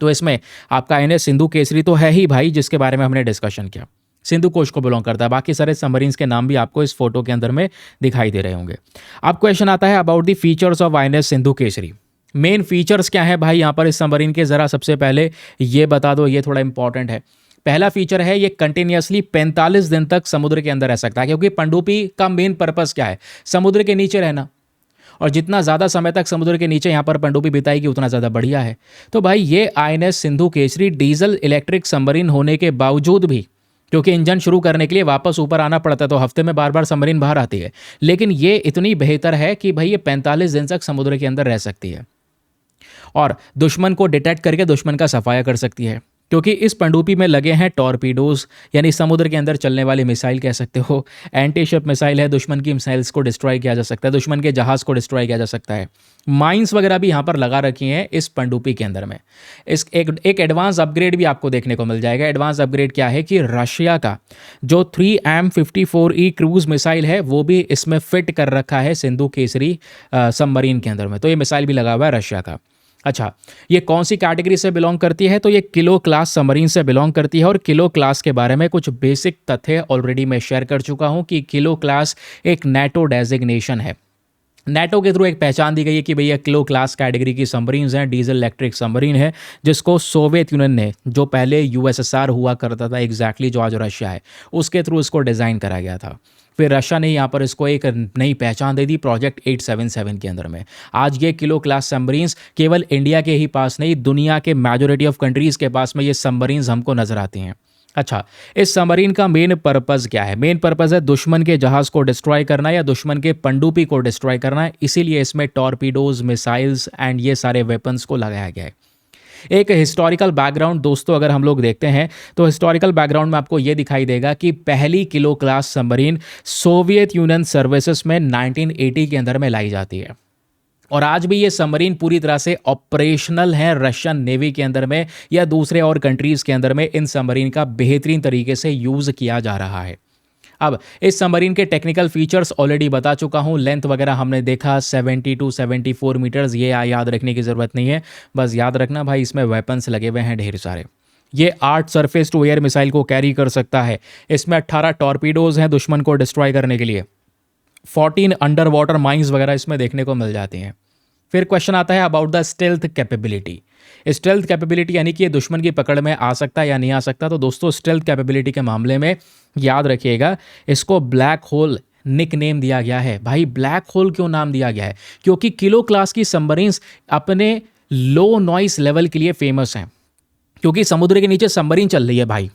तो इसमें आपका आईएनएस सिंधु केसरी तो है ही भाई, जिसके बारे में हमने डिस्कशन किया, सिंधु कोश को बिलोंग करता है। बाकी सारे सबमरीन्स के नाम भी आपको इस फोटो के अंदर में दिखाई दे रहे होंगे। अब क्वेश्चन आता है about the features of INS Sindhu Kesari. Main features क्या है भाई यहाँ पर इस सबमरीन के, जरा सबसे पहले ये बता दो, ये थोड़ा इंपॉर्टेंट है। पहला फीचर है ये कंटिन्यूअसली 45 दिन तक समुद्र के अंदर रह सकता है, क्योंकि पनडुब्बी का मेन पर्पस क्या है, समुद्र के नीचे रहना। और जितना ज़्यादा समय तक समुद्र के नीचे यहाँ पर पनडुब्बी बिताएगी उतना ज़्यादा बढ़िया है। तो भाई ये INS Sindhu Kesari diesel electric submarine होने के बावजूद भी, क्योंकि इंजन शुरू करने के लिए वापस ऊपर आना पड़ता है, तो हफ्ते में बार बार सबमरीन बाहर आती है, लेकिन ये इतनी बेहतर है कि भाई ये 45 दिन तक समुद्र के अंदर रह सकती है और दुश्मन को डिटेक्ट करके दुश्मन का सफाया कर सकती है। क्योंकि इस पनडुब्बी में लगे हैं टॉर्पीडोज, यानी समुद्र के अंदर चलने वाली मिसाइल कह सकते हो। एंटी शिप मिसाइल है, दुश्मन की मिसाइल्स को डिस्ट्रॉय किया जा सकता है, दुश्मन के जहाज़ को डिस्ट्रॉय किया जा सकता है। माइंस वगैरह भी यहाँ पर लगा रखी हैं इस पनडुब्बी के अंदर में। इस एक एडवांस अपग्रेड भी आपको देखने को मिल जाएगा। एडवांस अपग्रेड क्या है कि रशिया का जो 3M54E क्रूज मिसाइल है वो भी इसमें फिट कर रखा है सिंधु केसरी सबमरीन के अंदर में। तो ये मिसाइल भी लगा हुआ है रशिया का। अच्छा, ये कौन सी कैटेगरी से बिलोंग करती है, तो ये किलो क्लास सबमरीन से बिलोंग करती है। और किलो क्लास के बारे में कुछ बेसिक तथ्य ऑलरेडी मैं शेयर कर चुका हूं कि किलो क्लास एक नेटो डेजिग्नेशन है। नेटो के थ्रू एक पहचान दी गई है कि भैया किलो क्लास कैटेगरी की सबमरीन्स हैं, डीजल इलेक्ट्रिक सबमरीन है, जिसको सोवियत यूनियन ने, जो पहले यूएसएसआर हुआ करता था एग्जैक्टली जो आज रशिया है, उसके थ्रू इसको डिज़ाइन करा गया था। फिर रशिया ने यहाँ पर इसको एक नई पहचान दे दी प्रोजेक्ट 877 के अंदर में। आज ये किलो क्लास सबमरीन्स केवल इंडिया के ही पास नहीं, दुनिया के मेजॉरिटी ऑफ कंट्रीज़ के पास में ये सबमरीन्स हमको नजर आती हैं। अच्छा, इस सबमरीन का मेन पर्पस क्या है? मेन पर्पस है दुश्मन के जहाज को डिस्ट्रॉय करना या दुश्मन के पनडुब्बी को डिस्ट्रॉय करना है। इसीलिए इसमें टॉर्पीडोज, मिसाइल्स एंड ये सारे वेपन्स को लगाया गया है। एक हिस्टोरिकल बैकग्राउंड दोस्तों अगर हम लोग देखते हैं तो हिस्टोरिकल बैकग्राउंड में आपको ये दिखाई देगा कि पहली kilo class submarine Soviet union services में 1980 के अंदर में लाई जाती है। और आज भी ये सबमरीन पूरी तरह से ऑपरेशनल है रशियन नेवी के अंदर में या दूसरे और कंट्रीज़ के अंदर में। इन सबमरीन का बेहतरीन तरीके से यूज़ किया जा रहा है। अब इस सबमरीन के टेक्निकल फीचर्स ऑलरेडी बता चुका हूं, लेंथ वगैरह हमने देखा 70 to 74 मीटर्स, ये याद रखने की ज़रूरत नहीं है। बस याद रखना भाई इसमें वेपन्स लगे हुए हैं ढेर सारे। ये 8 सरफेस टू एयर मिसाइल को कैरी कर सकता है। इसमें 18 टॉर्पीडोज हैं दुश्मन को डिस्ट्रॉय करने के लिए। 14 अंडर वाटर माइंस वगैरह इसमें देखने को मिल जाती हैं। फिर क्वेश्चन आता है about the stealth capability. Stealth capability यानी कि ये दुश्मन की पकड़ में आ सकता है या नहीं आ सकता। तो दोस्तों स्टेल्थ कैपेबिलिटी के मामले में याद रखिएगा इसको ब्लैक होल निक नेम दिया गया है। भाई ब्लैक होल क्यों नाम दिया गया है? क्योंकि किलो क्लास की सबमरीन्स अपने लो नॉइस लेवल के लिए फेमस हैं। क्योंकि समुद्र के नीचे सबमरीन चल रही है भाई,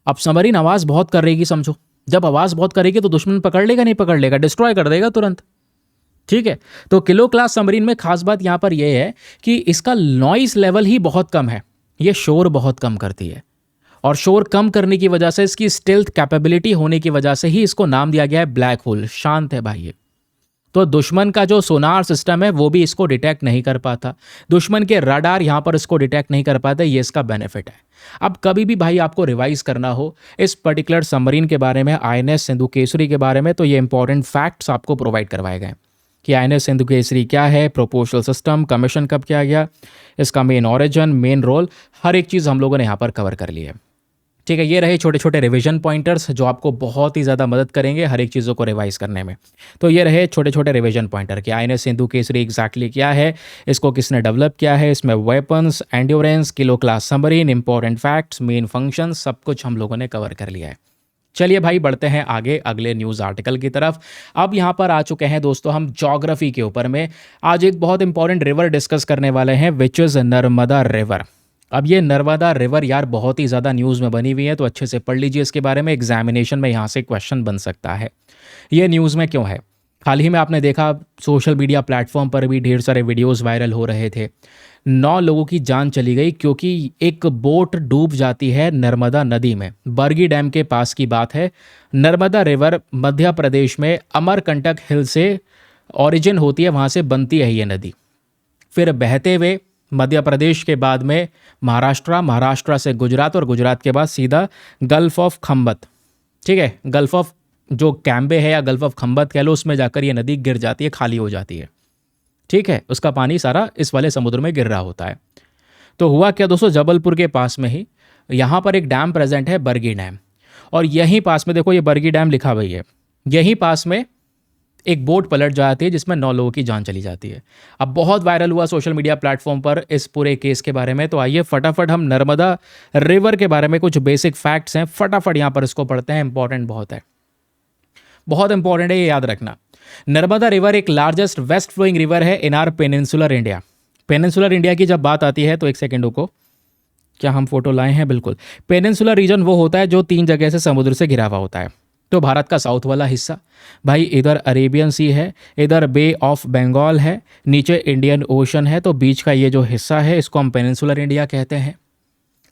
अब सबमरीन आवाज़ बहुत कर रहेगी, समझो जब आवाज़ बहुत करेगी तो दुश्मन पकड़ लेगा नहीं पकड़ लेगा, डिस्ट्रॉय कर देगा तुरंत। ठीक है, तो किलो क्लास सबमरीन में खास बात यहां पर यह है कि इसका नॉइस लेवल ही बहुत कम है, ये शोर बहुत कम करती है। और शोर कम करने की वजह से, इसकी स्टेल्थ कैपेबिलिटी होने की वजह से ही इसको नाम दिया गया है ब्लैक होल। शांत है भाई ये, तो दुश्मन का जो सोनार सिस्टम है वो भी इसको डिटेक्ट नहीं कर पाता, दुश्मन के रडार यहाँ पर इसको डिटेक्ट नहीं कर पाते। ये इसका बेनिफिट है। अब कभी भी भाई आपको रिवाइज करना हो इस पर्टिकुलर सबमरीन के बारे में, आईएनएस सिंधु केसरी के बारे में, तो ये इंपॉर्टेंट फैक्ट्स आपको प्रोवाइड करवाए गए कि आईएनएस सिंधु केसरी क्या है, प्रोपोर्शनल सिस्टम, कमीशन कब किया गया, इसका मेन ऑरिजिन, मेन रोल, हर एक चीज़ हम लोगों ने यहाँ पर कवर कर ली है। ठीक है, ये रहे छोटे छोटे रिवीजन पॉइंटर्स जो आपको बहुत ही ज़्यादा मदद करेंगे हर एक चीज़ों को रिवाइज करने में। तो ये रहे छोटे छोटे रिवीजन पॉइंटर कि आईएनएस सिंधु केसरी एग्जैक्टली क्या है, इसको किसने डेवलप किया है, इसमें weapons, endurance, kilo class submarine, important facts, main function, सब कुछ हम लोगों ने कवर कर लिया है। चलिए भाई बढ़ते हैं आगे अगले न्यूज़ आर्टिकल की तरफ। अब यहाँ पर आ चुके हैं दोस्तों हम ज्योग्राफी के ऊपर में। आज एक बहुत इंपॉर्टेंट रिवर डिस्कस करने वाले हैं विच इज़ नर्मदा रिवर। अब ये नर्मदा रिवर यार बहुत ही ज़्यादा न्यूज़ में बनी हुई है, तो अच्छे से पढ़ लीजिए इसके बारे में, एग्जामिनेशन में यहाँ से क्वेश्चन बन सकता है। ये न्यूज़ में क्यों है? हाल ही में आपने देखा सोशल मीडिया प्लेटफॉर्म पर भी ढेर सारे वीडियोज़ वायरल हो रहे थे। 9 लोगों की जान चली गई क्योंकि एक बोट डूब जाती है नर्मदा नदी में। बरगी डैम के पास की बात है। नर्मदा रिवर मध्य प्रदेश में अमरकंटक हिल से ऑरिजिन होती है, वहाँ से बनती है ये नदी। फिर बहते हुए मध्य प्रदेश के बाद में महाराष्ट्र, महाराष्ट्र से गुजरात और गुजरात के बाद सीधा गल्फ ऑफ खंबत, ठीक है, गल्फ ऑफ जो कैम्बे है या गल्फ ऑफ खंबत कह लो, उसमें जाकर ये नदी गिर जाती है, खाली हो जाती है, ठीक है। उसका पानी सारा इस वाले समुद्र में गिर रहा होता है। तो हुआ क्या दोस्तों, जबलपुर के पास में ही यहाँ पर एक डैम प्रेजेंट है, बरगी डैम, और यहीं पास में देखो ये बरगी डैम लिखा हुआ है, यहीं पास में एक बोट पलट जाती है जिसमें 9 लोगों की जान चली जाती है। अब बहुत वायरल हुआ सोशल मीडिया प्लेटफॉर्म पर इस पूरे केस के बारे में। तो आइए फटाफट हम नर्मदा रिवर के बारे में कुछ बेसिक फैक्ट्स हैं, फटाफट यहाँ पर इसको पढ़ते हैं, इंपॉर्टेंट बहुत है, बहुत इंपॉर्टेंट है, ये याद रखना। नर्मदा रिवर एक लार्जेस्ट वेस्ट फ्लोइंग रिवर है इन are peninsular India. Peninsular India की जब बात आती है तो एक सेकेंड को, क्या हम फोटो लाए हैं? बिल्कुल। पेनिनसुलर रीजन वो होता है जो 3 जगह से समुद्र से घिरा हुआ होता है। तो भारत का साउथ वाला हिस्सा भाई, इधर अरेबियन सी है, इधर बे ऑफ बंगाल है, नीचे इंडियन ओशन है, तो बीच का ये जो हिस्सा है इसको हम पेनिनसुलर इंडिया कहते हैं।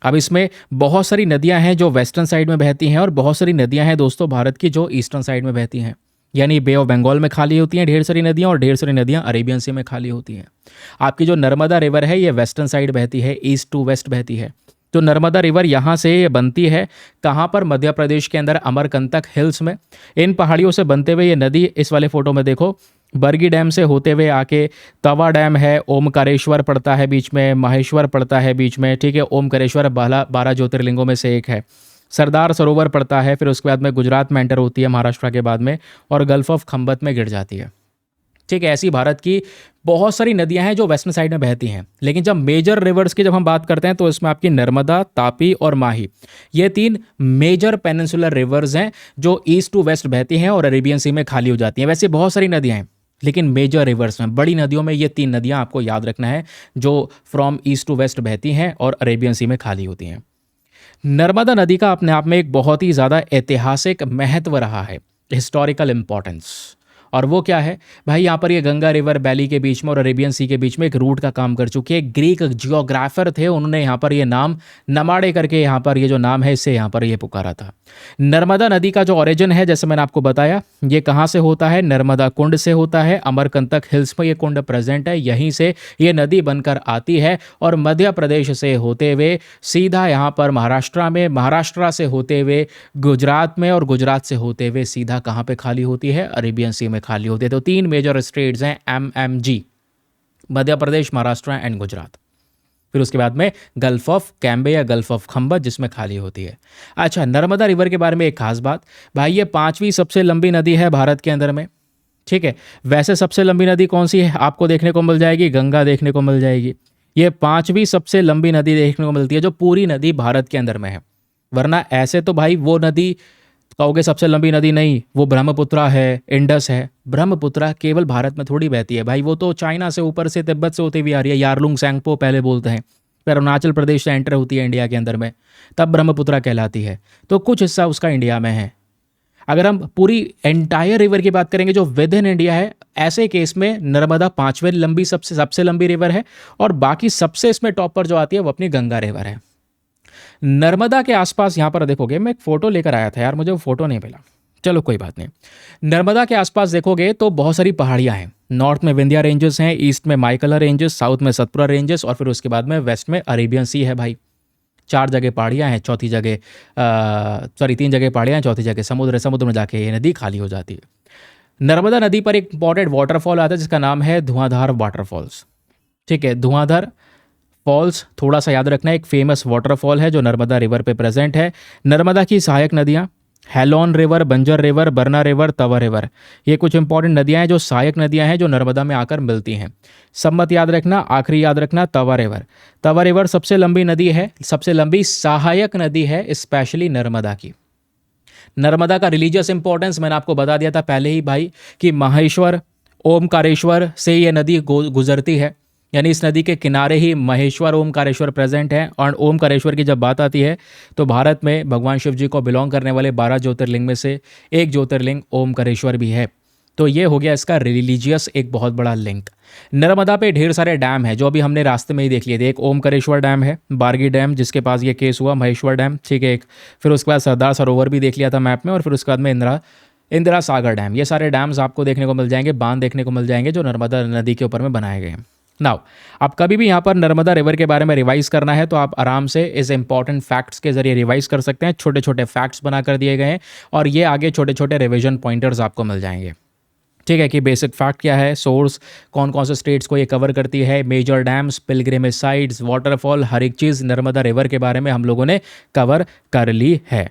अब इसमें बहुत सारी नदियां हैं जो वेस्टर्न साइड में बहती हैं और बहुत सारी नदियां हैं दोस्तों भारत की जो ईस्टर्न साइड में बहती हैं। यानी बे ऑफ बंगाल में खाली होती हैं ढेर सारी नदियां और ढेर सारी नदियां अरेबियन सी में खाली होती हैं। आपकी जो नर्मदा रिवर है ये वेस्टर्न साइड बहती है, ईस्ट टू वेस्ट बहती है। तो नर्मदा रिवर यहाँ से ये बनती है कहाँ पर? मध्य प्रदेश के अंदर अमरकंटक हिल्स में। इन पहाड़ियों से बनते हुए ये नदी, इस वाले फोटो में देखो, बरगी डैम से होते हुए आके तवा डैम है, ओमकारेश्वर पड़ता है बीच में, माहेश्वर पड़ता है बीच में, ठीक है। ओमकारेश्वर 12 ज्योतिर्लिंगों में से एक है। सरदार सरोवर पड़ता है, फिर उसके बाद में गुजरात में एंटर होती है महाराष्ट्र के बाद में, और गल्फ ऑफ खंबत में गिर जाती है, ठीक है। ऐसी भारत की बहुत सारी नदियां हैं जो वेस्टर्न साइड में बहती हैं। लेकिन जब मेजर रिवर्स की जब हम बात करते हैं तो इसमें आपकी नर्मदा, तापी और माही, ये 3 मेजर पेनिनसुलर रिवर्स हैं जो ईस्ट टू वेस्ट बहती हैं और अरेबियन सी में खाली हो जाती हैं। वैसे बहुत सारी नदियां हैं लेकिन मेजर रिवर्स में, बड़ी नदियों में ये 3 नदियां आपको याद रखना है जो फ्रॉम ईस्ट टू वेस्ट बहती हैं और अरेबियन सी में खाली होती हैं। नर्मदा नदी का अपने आप में एक बहुत ही ज़्यादा ऐतिहासिक महत्व रहा है, हिस्टोरिकल इंपॉर्टेंस। और वो क्या है भाई, यहाँ पर ये गंगा रिवर वैली के बीच में और अरेबियन सी के बीच में एक रूट का काम कर चुकी है। ग्रीक जियोग्राफर थे, उन्होंने यहाँ पर ये नाम नमाड़े करके यहाँ पर ये जो नाम है इससे यहाँ पर ये पुकारा था। नर्मदा नदी का जो ओरिजिन है, जैसे मैंने आपको बताया, ये कहाँ से होता है? नर्मदा कुंड से होता है। अमरकंटक हिल्स में ये कुंड प्रेजेंट है, यहीं से ये नदी बनकर आती है और मध्य प्रदेश से होते हुए सीधा यहाँ पर महाराष्ट्र में, महाराष्ट्र से होते हुए गुजरात में, और गुजरात से होते हुए सीधा कहाँ पे खाली होती है? अरेबियन सी में खाली होती है। तो 3 मेजर स्टेट्स हैं MMG, मध्य प्रदेश, महाराष्ट्र एंड गुजरात। फिर उसके बाद में गल्फ ऑफ कैम्बे या गल्फ ऑफ खंबत जिसमें खाली होती है। अच्छा, नर्मदा रिवर के बारे में एक खास बात भाई, ये 5वीं सबसे लंबी नदी है भारत के अंदर में, ठीक है। वैसे सबसे लंबी नदी कौन सी है आपको देखने को मिल जाएगी? गंगा देखने को मिल जाएगी। ये 5वीं सबसे लंबी नदी देखने को मिलती है जो पूरी नदी भारत के अंदर में है। वरना ऐसे तो भाई वो नदी कहोगे सबसे लंबी नदी नहीं, वो ब्रह्मपुत्रा है, इंडस है। ब्रह्मपुत्रा केवल भारत में थोड़ी बहती है भाई, वो तो चाइना से ऊपर से तिब्बत से होती हुई आ रही है। यारलुंग सैंगपो पहले बोलते हैं, फिर अरुणाचल प्रदेश से एंटर होती है इंडिया के अंदर में, तब ब्रह्मपुत्रा कहलाती है। तो कुछ हिस्सा उसका इंडिया में है। अगर हम पूरी एंटायर रिवर की बात करेंगे जो विद इन इंडिया है, ऐसे केस में नर्मदा 5वीं लंबी सबसे लंबी रिवर है, और बाकी सबसे इसमें टॉप पर जो आती है वो अपनी गंगा रिवर है। नर्मदा के आसपास यहाँ पर देखोगे, मैं एक फोटो लेकर आया था यार, मुझे वो फोटो नहीं मिला, चलो कोई बात नहीं। नर्मदा के आसपास देखोगे तो बहुत सारी पहाड़ियाँ हैं। नॉर्थ में विंध्या रेंजेस हैं, ईस्ट में माइकला रेंजेस, साउथ में सतपुरा रेंजेस, और फिर उसके बाद में वेस्ट में अरेबियन सी है भाई। 4 जगह पहाड़ियाँ हैं, चौथी जगह 3 जगह पहाड़ियाँ हैं, चौथी जगह समुद्र है। समुद्र में जाके ये नदी खाली हो जाती है। नर्मदा नदी पर एक इंपॉर्टेंट वाटरफॉल आता है जिसका नाम है धुआंधार वाटरफॉल्स, ठीक है। धुआंधार फॉल्स थोड़ा सा याद रखना है, एक फेमस वाटरफॉल है जो नर्मदा रिवर पे प्रेजेंट है। नर्मदा की सहायक नदियाँ हेलोन रिवर, बंजर रिवर, बरना रिवर, तवा रिवर, ये कुछ इंपॉर्टेंट नदियाँ हैं जो सहायक नदियाँ हैं जो नर्मदा में आकर मिलती हैं। सब मत याद रखना, आखिरी याद रखना तवा रिवर। तवा रिवर सबसे लंबी नदी है, सबसे लंबी सहायक नदी है स्पेशली नर्मदा की। नर्मदा का रिलीजियस इंपॉर्टेंस मैंने आपको बता दिया था पहले ही भाई कि माहेश्वर, ओमकारेश्वर से ये नदी गुजरती है, यानी इस नदी के किनारे ही महेश्वर, ओमकारेश्वर प्रेजेंट है। और ओमकारेश्वर की जब बात आती है तो भारत में भगवान शिव जी को बिलोंग करने वाले 12 ज्योतिर्लिंग में से एक ज्योतिर्लिंग ओमकारेश्वर भी है। तो ये हो गया इसका रिलीजियस एक बहुत बड़ा लिंक। नर्मदा पे ढेर सारे डैम है जो अभी हमने रास्ते में ही देख लिए थे। एक ओमकारेश्वर डैम है, बारगी डैम जिसके पास ये केस हुआ, महेश्वर डैम, ठीक है एक, फिर उसके बाद सरदार सरोवर भी देख लिया था मैप में, और फिर उसके बाद में इंदिरा सागर डैम। ये सारे डैम्स आपको देखने को मिल जाएंगे, बांध देखने को मिल जाएंगे जो नर्मदा नदी के ऊपर में बनाए गए हैं। नाउ आप कभी भी यहाँ पर नर्मदा रिवर के बारे में रिवाइज करना है तो आप आराम से इस इंपॉर्टेंट फैक्ट्स के जरिए रिवाइज कर सकते हैं। छोटे छोटे फैक्ट्स बना कर दिए गए हैं और ये आगे छोटे छोटे रिवीजन पॉइंटर्स आपको मिल जाएंगे। ठीक है कि बेसिक फैक्ट क्या है, सोर्स कौन कौन से स्टेट्स को ये कवर करती है, major dams, pilgrimage sites, waterfall, हर एक चीज़ नर्मदा रिवर के बारे में हम लोगों ने कवर कर ली है।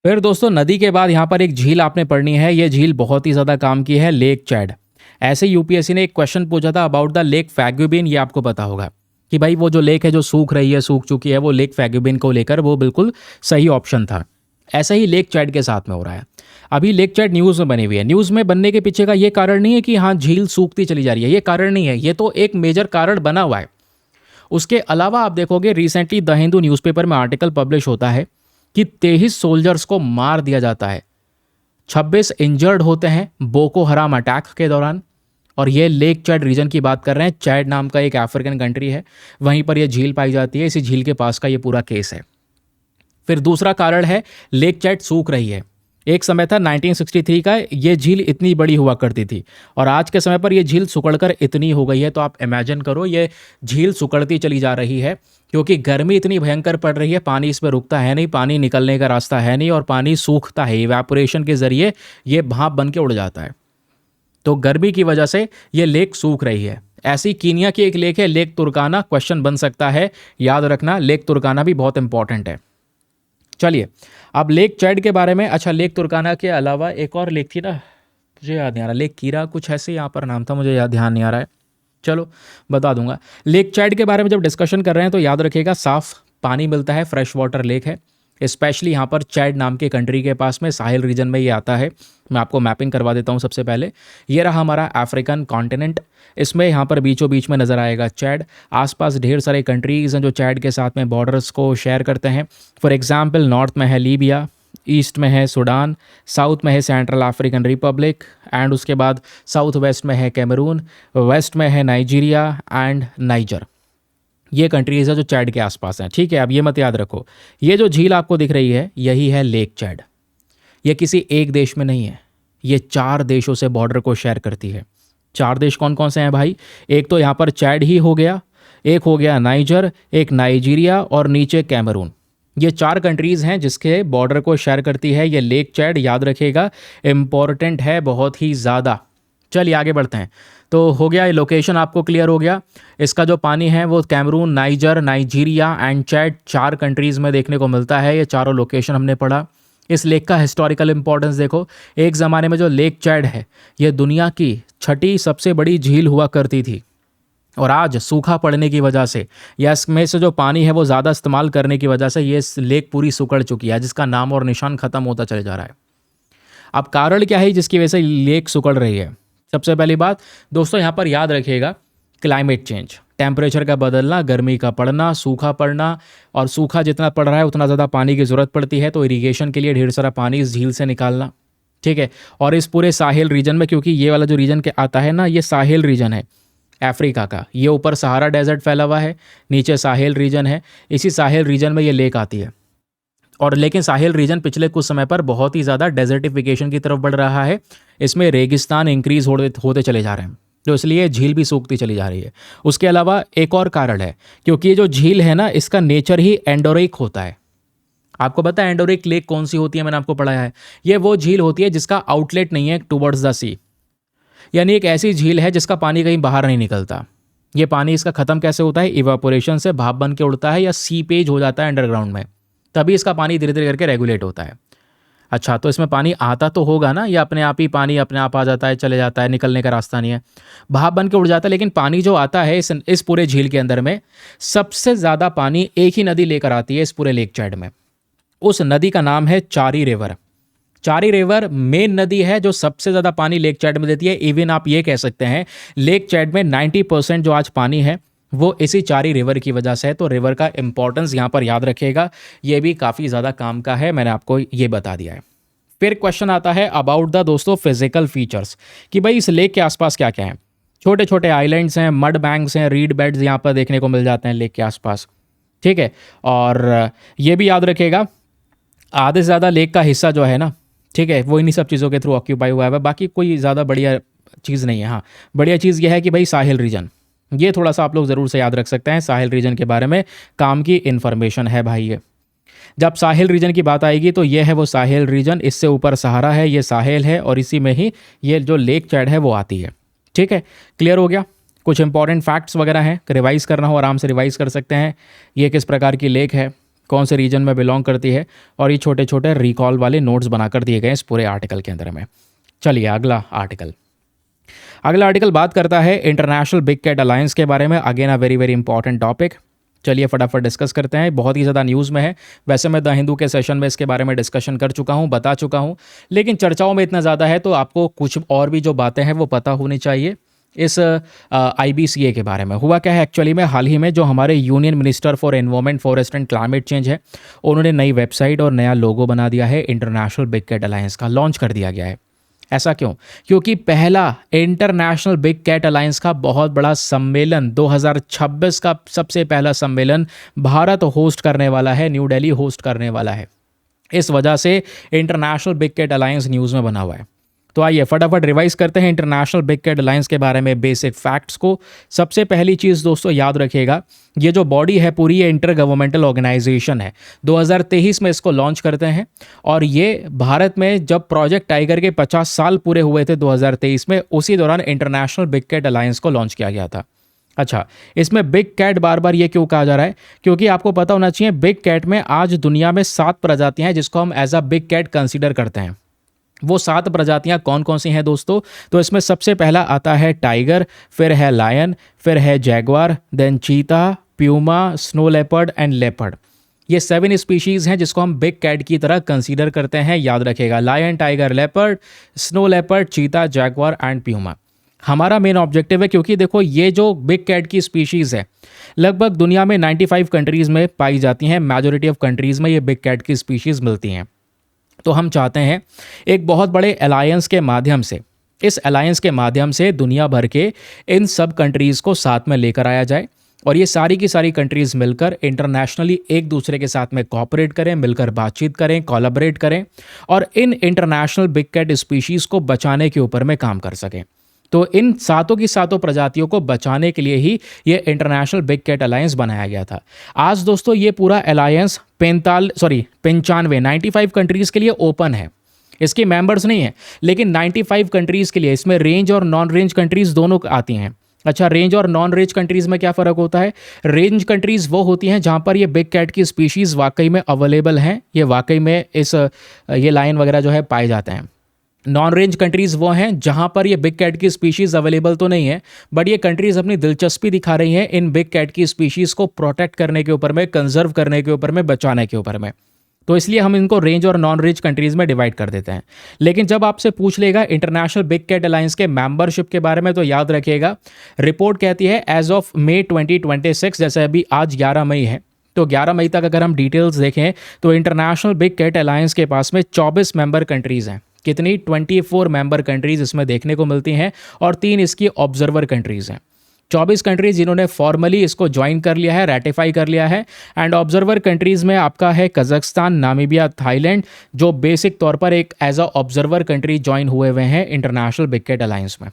फिर दोस्तों नदी के बाद यहाँ पर एक झील आपने पढ़नी है। ये झील बहुत ही ज़्यादा काम की है, लेक चैड। ऐसे यूपीएससी ने एक क्वेश्चन पूछा था अबाउट द लेक फैगुबिन, ये आपको पता होगा कि भाई वो जो लेक है जो सूख रही है, सूख चुकी है, वो लेक फैगुबिन को लेकर वो बिल्कुल सही ऑप्शन था। ऐसा ही लेक चैड के साथ में हो रहा है। अभी लेक चैड न्यूज़ में बनी हुई है। न्यूज़ में बनने के पीछे का ये कारण नहीं है कि हाँ झील सूखती चली जा रही है, ये कारण नहीं है, ये तो एक मेजर कारण बना हुआ है। उसके अलावा आप देखोगे रिसेंटली द हिंदू न्यूज़पेपर में आर्टिकल पब्लिश होता है कि 23 सोल्जर्स को मार दिया जाता है, 26 इंजर्ड होते हैं बोको हराम अटैक के दौरान। और ये लेक चैड रीजन की बात कर रहे हैं। चैड नाम का एक अफ्रीकन कंट्री है, वहीं पर यह झील पाई जाती है। इसी झील के पास का ये पूरा केस है। फिर दूसरा कारण है लेक चैड सूख रही है। एक समय था 1963 का, ये झील इतनी बड़ी हुआ करती थी और आज के समय पर ये झील सुकड़कर इतनी हो गई है। तो आप इमेजिन करो ये झील सुकड़ती चली जा रही है क्योंकि गर्मी इतनी भयंकर पड़ रही है, पानी इसमें रुकता है नहीं, पानी निकलने का रास्ता है नहीं और पानी सूखता है, इवेपोरेशन के जरिए ये भाप बन के उड़ जाता है। तो गर्मी की वजह से ये लेक सूख रही है। ऐसी कीनिया की एक लेक है लेक तुर्काना, क्वेश्चन बन सकता है, याद रखना लेक तुर्काना भी बहुत इंपॉर्टेंट है। चलिए अब लेक चैड के बारे में। अच्छा लेक तुर्काना के अलावा एक और लेक थी ना, मुझे याद नहीं आ रहा, लेक कीरा कुछ ऐसे यहाँ पर नाम था, मुझे याद ध्यान नहीं आ रहा है, चलो बता दूंगा। लेक चैड के बारे में जब डिस्कशन कर रहे हैं तो याद रखिएगा साफ पानी मिलता है, फ्रेश वाटर लेक है। स्पेशली यहाँ पर चैड नाम के कंट्री के पास में साहिल रीजन में ये आता है। मैं आपको मैपिंग करवा देता हूँ। सबसे पहले ये रहा हमारा अफ्रीकन कॉन्टिनेंट, इसमें यहाँ पर बीचों बीच में नज़र आएगा चैड। आसपास ढेर सारे कंट्रीज़ हैं जो चैड के साथ में बॉर्डर्स को शेयर करते हैं। फॉर एग्जांपल नॉर्थ में है लीबिया, ईस्ट में है सूडान, साउथ में है सेंट्रल अफ्रीकन रिपब्लिक एंड उसके बाद साउथ वेस्ट में है कैमरून, वेस्ट में है नाइजीरिया एंड नाइजर। ये कंट्रीज़ है जो चैड के आसपास हैं। ठीक है, अब ये मत याद रखो, ये जो झील आपको दिख रही है यही है लेक चैड। ये किसी एक देश में नहीं है, ये 4 देशों से बॉर्डर को शेयर करती है। 4 देश कौन कौन से हैं भाई? एक तो यहाँ पर चैड ही हो गया, एक हो गया नाइजर, एक नाइजीरिया और नीचे कैमरून। ये 4 कंट्रीज़ हैं जिसके बॉर्डर को शेयर करती है ये लेक चैड। याद रखिएगा, इम्पॉर्टेंट है बहुत ही ज़्यादा। चलिए आगे बढ़ते हैं। तो हो गया, ये लोकेशन आपको क्लियर हो गया। इसका जो पानी है वो Cameroon, Niger, Nigeria and Chad 4 countries में देखने को मिलता है। ये चारों लोकेशन हमने पढ़ा। इस लेक का हिस्टोरिकल इंपॉर्टेंस देखो। एक ज़माने में जो लेक चैड है ये दुनिया की 6ठी सबसे बड़ी झील हुआ करती थी और आज सूखा पड़ने की वजह से या इसमें से जो पानी है वो ज़्यादा इस्तेमाल करने की वजह से ये लेक पूरी सुकड़ चुकी है, जिसका नाम और निशान ख़त्म होता चले जा रहा है। अब कारण क्या है जिसकी वजह से लेक सुकड़ रही है? सबसे पहली बात दोस्तों यहाँ पर याद रखिएगा, क्लाइमेट चेंज, टेम्परेचर का बदलना, गर्मी का पड़ना, सूखा पड़ना। और सूखा जितना पड़ रहा है उतना ज़्यादा पानी की ज़रूरत पड़ती है, तो इरीगेशन के लिए ढेर सारा पानी इस झील से निकालना। ठीक है, और इस पूरे साहिल रीजन में, क्योंकि ये वाला जो रीजन के आता है ना, ये साहिल रीजन है अफ्रीका का। ये ऊपर सहारा डेजर्ट फैला हुआ है, नीचे साहिल रीजन है। इसी साहिल रीजन में ये लेक आती है। और लेकिन साहिल रीजन पिछले कुछ समय पर बहुत ही ज़्यादा डेजर्टिफिकेशन की तरफ बढ़ रहा है। इसमें रेगिस्तान इंक्रीज होते चले जा रहे हैं, तो इसलिए झील भी सूखती चली जा रही है। उसके अलावा एक और कारण है, क्योंकि ये जो झील है ना इसका नेचर ही एंडोरिक होता है। आपको पता है एंडोरिक लेक कौन सी होती है? मैंने आपको पढ़ाया है। ये वो झील होती है जिसका आउटलेट नहीं है टुवर्ड्स द सी, यानी एक ऐसी झील है जिसका पानी कहीं बाहर नहीं निकलता। ये पानी इसका ख़त्म कैसे होता है? इवापोरेशन से भाप बन के उड़ता है या सीपेज हो जाता है अंडरग्राउंड में, तभी इसका पानी धीरे धीरे करके रेगुलेट होता है। अच्छा, तो इसमें पानी आता तो होगा ना, या अपने आप ही पानी अपने आप आ जाता है, चले जाता है, निकलने का रास्ता नहीं है, भाप बन के उड़ जाता है। लेकिन पानी जो आता है इस पूरे झील के अंदर में, सबसे ज़्यादा पानी एक ही नदी लेकर आती है इस पूरे लेक चैड में। उस नदी का नाम है चारी रिवर। चारी रिवर मेन नदी है जो सबसे ज़्यादा पानी लेक चैड में देती है। इवन आप ये कह सकते हैं लेक चैड में 90% जो आज पानी है वो इसी चारी रिवर की वजह से है। तो रिवर का इंपॉर्टेंस यहाँ पर याद रखिएगा, ये भी काफ़ी ज़्यादा काम का है, मैंने आपको ये बता दिया है। फिर क्वेश्चन आता है अबाउट द दोस्तों फिजिकल फीचर्स, कि भाई इस लेक के आसपास क्या क्या है। छोटे छोटे आइलैंड्स हैं, मड बैंक्स हैं, रीड बेड्स यहाँ पर देखने को मिल जाते हैं लेक के आसपास। ठीक है, और ये भी याद रखिएगा आधे से ज़्यादा लेक का हिस्सा जो है ना, ठीक है, वो इन्हीं सब चीज़ों के थ्रू ऑक्यूपाई हुआ है। बाकी कोई ज़्यादा बढ़िया चीज़ नहीं है। हाँ, बढ़िया चीज़ यह है कि भाई साहिल रीजन, ये थोड़ा सा आप लोग ज़रूर से याद रख सकते हैं। साहिल रीजन के बारे में काम की इन्फॉर्मेशन है भाई ये। जब साहिल रीजन की बात आएगी तो ये है वो साहिल रीजन, इससे ऊपर सहारा है, ये साहिल है, और इसी में ही ये जो लेक चैड है वो आती है। ठीक है, क्लियर हो गया। कुछ इंपॉर्टेंट फैक्ट्स वगैरह हैं, रिवाइज करना हो आराम से रिवाइज कर सकते हैं। ये किस प्रकार की लेक है, कौन से रीजन में बिलोंग करती है, और ये छोटे छोटे रिकॉल वाले नोट्स बनाकर दिए गए इस पूरे आर्टिकल के अंदर में। चलिए अगला आर्टिकल। अगला आर्टिकल बात करता है इंटरनेशनल बिग कैट अलायंस के बारे में। Again a very very important topic. चलिए फटाफट डिस्कस करते हैं, बहुत ही ज़्यादा न्यूज़ में है। वैसे मैं द हिंदू के सेशन में इसके बारे में डिस्कशन कर चुका हूँ, बता चुका हूँ, लेकिन चर्चाओं में इतना ज़्यादा है तो आपको कुछ और भी जो बातें हैं वो पता होनी चाहिए। इस IBCA के बारे में हुआ क्या है एक्चुअली में, हाल ही में जो हमारे union minister for environment, forest and climate change है, उन्होंने नई वेबसाइट और नया लोगो बना दिया है। इंटरनेशनल बिग कैट अलायंस का लॉन्च कर दिया गया है। ऐसा क्यों? क्योंकि पहला इंटरनेशनल बिग कैट अलायंस का बहुत बड़ा सम्मेलन 2026 का सबसे पहला सम्मेलन भारत होस्ट करने वाला है, न्यू दिल्ली होस्ट करने वाला है। इस वजह से international big cat alliance news में बना हुआ है। तो आइए फटाफट रिवाइज करते हैं इंटरनेशनल बिग कैट अलायंस के बारे में बेसिक फैक्ट्स को। सबसे पहली चीज़ दोस्तों याद रखिएगा, ये जो बॉडी है पूरी ये इंटर गवर्नमेंटल ऑर्गेनाइजेशन है। 2023 में इसको लॉन्च करते हैं, और ये भारत में जब प्रोजेक्ट टाइगर के 50 साल पूरे हुए थे 2023 में, उसी दौरान इंटरनेशनल बिग कैट अलायंस को लॉन्च किया गया था। अच्छा, इसमें बिग कैट बार बार ये क्यों कहा जा रहा है? क्योंकि आपको पता होना चाहिए बिग कैट में आज दुनिया में 7 प्रजातियां हैं जिसको हम as a big cat consider करते हैं। वो 7 प्रजातियां कौन कौन सी हैं दोस्तों? तो इसमें सबसे पहला आता है टाइगर, फिर है लायन, फिर है जैगवार, देन चीता, Puma, snow leopard and leopard. ये 7 स्पीशीज़ हैं जिसको हम बिग कैट की तरह कंसीडर करते हैं। याद रखिएगा, lion, tiger, leopard, snow leopard, cheetah, jaguar and puma. हमारा मेन ऑब्जेक्टिव है, क्योंकि देखो ये जो बिग कैट की स्पीशीज़ है लगभग दुनिया में 95 कंट्रीज़ में पाई जाती हैं। मेजॉरिटी ऑफ कंट्रीज़ में ये बिग कैट की स्पीशीज़ मिलती हैं। तो हम चाहते हैं एक बहुत बड़े अलायंस के माध्यम से, इस अलायंस के माध्यम से दुनिया भर के इन सब कंट्रीज़ को साथ में लेकर आया जाए, और ये सारी की सारी कंट्रीज़ मिलकर इंटरनेशनली एक दूसरे के साथ में कोऑपरेट करें, मिलकर बातचीत करें, कोलैबोरेट करें, और इन इंटरनेशनल बिग कैट स्पीशीज़ को बचाने के ऊपर में काम कर सकें। तो इन सातों की सातों प्रजातियों को बचाने के लिए ही ये इंटरनेशनल बिग कैट अलायंस बनाया गया था। आज दोस्तों ये पूरा अलायंस 95 कंट्रीज़ के लिए ओपन है। इसकी मेंबर्स नहीं है, लेकिन 95 कंट्रीज़ के लिए, इसमें रेंज और नॉन रेंज कंट्रीज़ दोनों आती हैं। अच्छा, रेंज और नॉन रेंज कंट्रीज़ में क्या फ़र्क होता है? रेंज कंट्रीज़ वो होती हैं जहाँ पर ये बिग कैट की स्पीशीज़ वाकई में अवेलेबल हैं, ये वाकई में ये लाइन वगैरह जो है पाए जाते हैं। नॉन रेंज कंट्रीज़ वो हैं जहां पर ये बिग कैट की स्पीशीज़ अवेलेबल तो नहीं है, बट ये कंट्रीज़ अपनी दिलचस्पी दिखा रही हैं इन बिग कैट की स्पीशीज़ को प्रोटेक्ट करने के ऊपर में, कंजर्व करने के ऊपर में, बचाने के ऊपर में। तो इसलिए हम इनको रेंज और नॉन रेंज कंट्रीज़ में डिवाइड कर देते हैं। लेकिन जब आपसे पूछ लेगा इंटरनेशनल बिग कैट अलायंस के मेंबरशिप के बारे में, तो याद रखिएगा रिपोर्ट कहती है एज ऑफ मई 2026, जैसे अभी आज 11 मई है, तो 11 मई तक अगर हम डिटेल्स देखें तो इंटरनेशनल बिग कैट अलायंस के पास में 24 मेंबर कंट्रीज़ हैं। कितनी? 24 मेंबर कंट्रीज़ इसमें देखने को मिलती हैं, और 3 इसकी ऑब्जर्वर कंट्रीज़ हैं। 24 कंट्रीज़ जिन्होंने फॉर्मली इसको ज्वाइन कर लिया है, रेटिफाई कर लिया है। एंड ऑब्जर्वर कंट्रीज़ में आपका है कजाकिस्तान, नामीबिया, थाईलैंड, जो बेसिक तौर पर एक as a observer country join हुए हुए हैं इंटरनेशनल बिग कैट अलायंस में।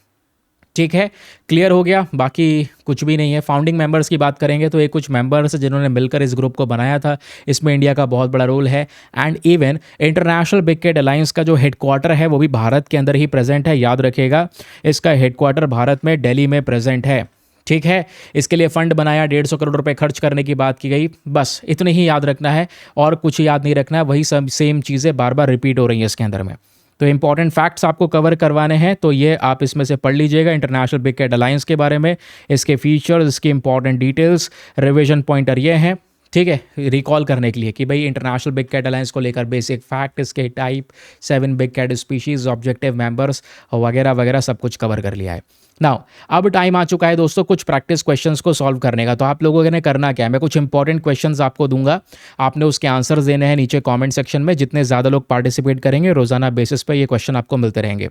ठीक है, क्लियर हो गया, बाकी कुछ भी नहीं है। फाउंडिंग मेंबर्स की बात करेंगे तो ये कुछ मेंबर्स जिन्होंने मिलकर इस ग्रुप को बनाया था, इसमें इंडिया का बहुत बड़ा रोल है। And even international big cat alliance का जो हेडक्वार्टर है वो भी भारत के अंदर ही प्रेजेंट है। याद रखिएगा, इसका हेडक्वार्टर भारत में दिल्ली में प्रेजेंट है। ठीक है, इसके लिए फंड बनाया, 150 करोड़ रुपए खर्च करने की बात की गई। बस इतने ही याद रखना है, और कुछ याद नहीं रखना है। वही सब सेम चीज़ें बार बार रिपीट हो रही हैं इसके अंदर में। तो इंपॉर्टेंट फैक्ट्स आपको कवर करवाने हैं, तो ये आप इसमें से पढ़ लीजिएगा इंटरनेशनल बिग कैट अलायंस के बारे में, इसके फीचर्स, इसकी इंपॉर्टेंट डिटेल्स, रिवीजन पॉइंटर ये हैं। ठीक है, रिकॉल करने के लिए कि भाई इंटरनेशनल बिग कैट अलायंस को लेकर बेसिक फैक्ट, इसके type, 7 big cat species, objective members वगैरह वगैरह सब कुछ कवर कर लिया है। नाउ अब टाइम आ चुका है दोस्तों कुछ प्रैक्टिस क्वेश्चंस को सॉल्व करने का। तो आप लोगों ने करना क्या है, मैं कुछ इंपॉर्टेंट क्वेश्चंस आपको दूंगा, आपने उसके आंसर्स देने हैं नीचे कमेंट सेक्शन में। जितने ज़्यादा लोग पार्टिसिपेट करेंगे रोज़ाना बेसिस पे ये क्वेश्चन आपको मिलते रहेंगे।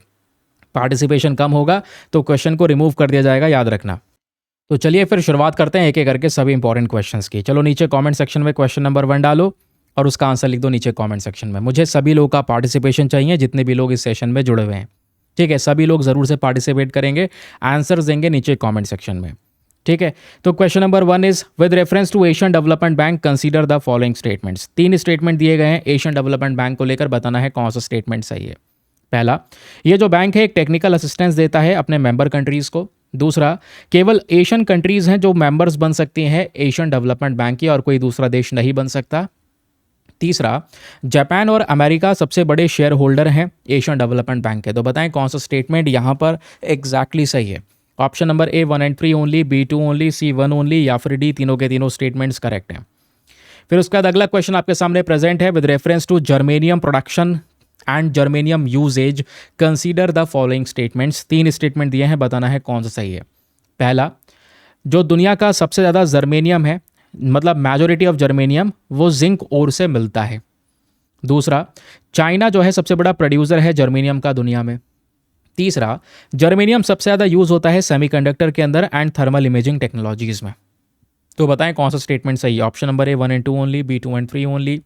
पार्टिसिपेशन कम होगा तो क्वेश्चन को रिमूव कर दिया जाएगा, याद रखना। तो चलिए फिर शुरुआत करते हैं एक एक करके सभी इंपॉर्टेंट क्वेश्चंस की। चलो नीचे कमेंट सेक्शन में क्वेश्चन नंबर 1 डालो और उसका आंसर लिख दो नीचे कमेंट सेक्शन में। मुझे सभी लोगों का पार्टिसिपेशन चाहिए, जितने भी लोग इस सेशन में जुड़े हुए हैं। ठीक है, सभी लोग ज़रूर से पार्टिसिपेट करेंगे, आंसर्स देंगे नीचे कमेंट सेक्शन में। ठीक है, तो question number 1 is with reference to Asian development bank consider the following statements. 3 statement दिए गए हैं एशियन डेवलपमेंट बैंक को लेकर, बताना है कौन सा स्टेटमेंट सही है। पहला, ये जो बैंक है एक टेक्निकल असिस्टेंस देता है अपने मेंबर कंट्रीज़ को। दूसरा, केवल एशियन कंट्रीज़ हैं जो मेंबर्स बन सकती हैं एशियन डेवलपमेंट बैंक की और कोई दूसरा देश नहीं बन सकता। तीसरा, जापान और अमेरिका सबसे बड़े शेयर होल्डर हैं एशियन डेवलपमेंट बैंक के। तो बताएं कौन सा स्टेटमेंट यहाँ पर एग्जैक्टली सही है। Option number A 1 and 3 only, B 2 only, C 1 only, या फिर डी तीनों के तीनों स्टेटमेंट्स करेक्ट हैं। फिर उसके बाद अगला क्वेश्चन आपके सामने प्रेजेंट है, with reference to germanium production and germanium usages consider the following statements. 3 statement दिए हैं, बताना है कौन सा सही है। पहला, जो दुनिया का सबसे ज़्यादा जर्मेनियम है, मतलब मेजोरिटी ऑफ जर्मेनियम, वो जिंक ओर से मिलता है। दूसरा, चाइना जो है सबसे बड़ा प्रोड्यूसर है जर्मेनियम का दुनिया में। तीसरा, जर्मेनियम सबसे ज़्यादा यूज़ होता है सेमीकंडक्टर के अंदर एंड थर्मल इमेजिंग टेक्नोलॉजीज़ में। तो बताएं कौन सा स्टेटमेंट सही है। Option number A 1 and 2 only, B 2 and 3 only,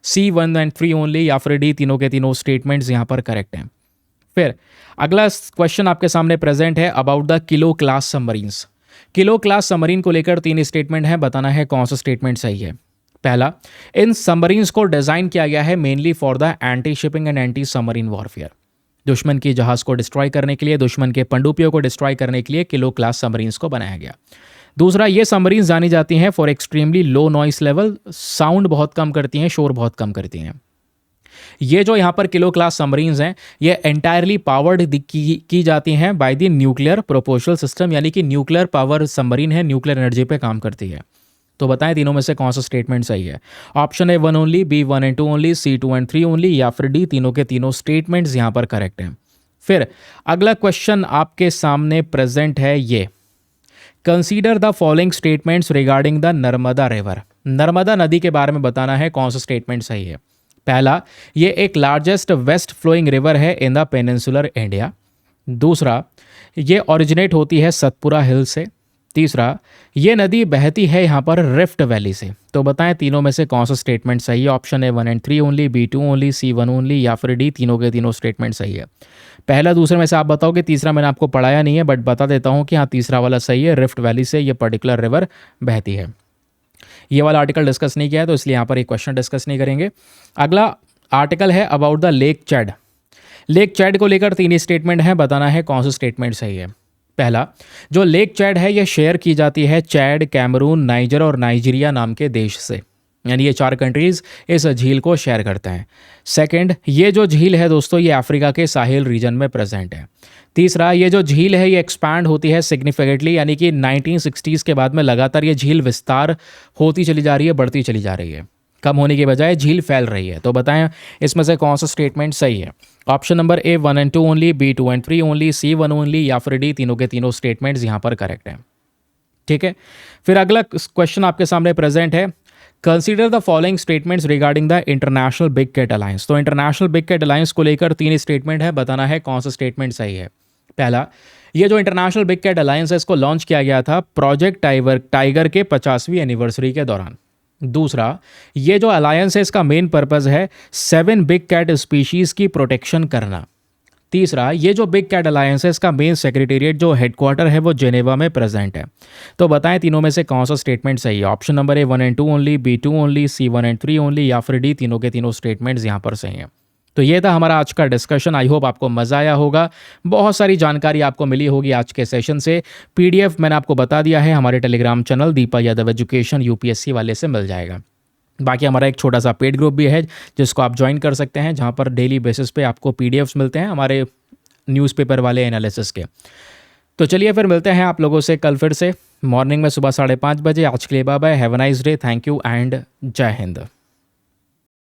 C 1 and 3 only, या फिर डी तीनों के तीनों स्टेटमेंट्स यहाँ पर करेक्ट हैं। फिर अगला क्वेश्चन आपके सामने प्रेजेंट है about the kilo class submarines. Kilo class submarine को लेकर 3 स्टेटमेंट है, बताना है कौन सा स्टेटमेंट सही है। पहला, इन सबमरीन्स को डिज़ाइन किया गया है mainly for the anti shipping and anti submarine warfare. दुश्मन की जहाज़ को डिस्ट्रॉय करने के लिए, दुश्मन के पनडुब्बियों को डिस्ट्रॉय करने के लिए किलो क्लास सबमरीन्स को बनाया गया। दूसरा, ये सबमरीन्स जानी जाती हैं for extremely low noise level, sound बहुत कम करती हैं, शोर बहुत कम करती हैं। ये जो यहाँ पर किलो क्लास सबमरीन्स हैं, ये एंटायरली पावर्ड की जाती हैं by the nuclear proportional system, यानी कि न्यूक्लियर पावर सबमरीन है, न्यूक्लियर एनर्जी पे काम करती है। तो बताएं तीनों में से कौन सा स्टेटमेंट सही है। Option A 1 only, B 1 and 2 only, C 2 and 3 only, या फिर डी तीनों के तीनों स्टेटमेंट्स यहाँ पर करेक्ट हैं। फिर अगला क्वेश्चन आपके सामने प्रेजेंट है, ये consider the following statements regarding the Narmada river. Narmada नदी के बारे में बताना है कौन सा स्टेटमेंट सही है। पहला, ये एक लार्जेस्ट वेस्ट फ्लोइंग रिवर है इन द पेनिनसुलर इंडिया। दूसरा, ये ओरिजिनेट होती है सतपुरा हिल से। तीसरा, ये नदी बहती है यहाँ पर रिफ्ट वैली से। तो बताएं तीनों में से कौन सा स्टेटमेंट सही है। Option A 1 and 3 only, B 2 only, C 1 only, या फिर डी तीनों के तीनों स्टेटमेंट सही है। पहला दूसरे में से आप बताओ कि तीसरा मैंने आपको पढ़ाया नहीं है, बट बता देता हूँ कि हाँ तीसरा वाला सही है, रिफ्ट वैली से ये पर्टिकुलर रिवर बहती है। ये वाला आर्टिकल डिस्कस नहीं किया है तो इसलिए यहाँ पर एक क्वेश्चन डिस्कस नहीं करेंगे। अगला आर्टिकल है about the lake Chad. Lake Chad को लेकर 3 स्टेटमेंट हैं, बताना है कौन सा स्टेटमेंट सही है। पहला, जो लेक चैड है ये शेयर की जाती है चैड, कैमरून, नाइजर और नाइजीरिया नाम के देश से, यानी ये 4 कंट्रीज़ इस झील को शेयर करते हैं। सेकंड, ये जो झील है दोस्तों ये अफ्रीका के साहिल रीजन में प्रेजेंट है। तीसरा, ये जो झील है ये एक्सपैंड होती है सिग्निफिकेंटली, यानी कि 1960s के बाद में लगातार ये झील विस्तार होती चली जा रही है, बढ़ती चली जा रही है, कम होने के बजाय झील फैल रही है। तो बताएं इसमें से कौन सा स्टेटमेंट सही है। Option number A 1 and 2 only, B 2 and 3 only, C 1 only, या फिर डी तीनों के तीनों स्टेटमेंट्स यहाँ पर करेक्ट हैं। ठीक है, फिर अगला क्वेश्चन आपके सामने प्रेजेंट है, consider the following statements regarding the international big cat alliance. तो इंटरनेशनल बिग कैट अलायंस को लेकर 3 स्टेटमेंट है, बताना है कौन सा स्टेटमेंट सही है। पहला, ये जो इंटरनेशनल बिग कैट अलायंस है इसको लॉन्च किया गया था प्रोजेक्ट टाइगर के 50वीं एनिवर्सरी के दौरान। दूसरा, ये जो अलायंस है इसका मेन पर्पस है 7 बिग कैट स्पीशीज़ की प्रोटेक्शन करना। तीसरा, ये जो बिग कैट अलायंस है इसका मेन सेक्रेटेरिएट जो हेडक्वार्टर है वो जेनेवा में प्रेजेंट है। तो बताएं तीनों में से कौन सा स्टेटमेंट सही है। Option number A 1 and 2 only, B 2 only, C 1 and 3 only, या फिर डी तीनों के तीनों स्टेटमेंट्स यहाँ पर सही हैं। तो ये था हमारा आज का डिस्कशन। आई होप आपको मज़ा आया होगा, बहुत सारी जानकारी आपको मिली होगी आज के सेशन से। PDF मैंने आपको बता दिया है, हमारे Telegram channel Deepa Yadav education UPSC वाले से मिल जाएगा। बाकी हमारा एक छोटा सा पेड ग्रुप भी है जिसको आप ज्वाइन कर सकते हैं, जहाँ पर डेली बेसिस पे आपको PDFs मिलते हैं हमारे न्यूज़पेपर वाले एनालिसिस के। तो चलिए फिर मिलते हैं आप लोगों से कल फिर से मॉर्निंग में सुबह 5:30 बजे। आज के लिए bye bye, have a nice day, thank you and जय हिंद।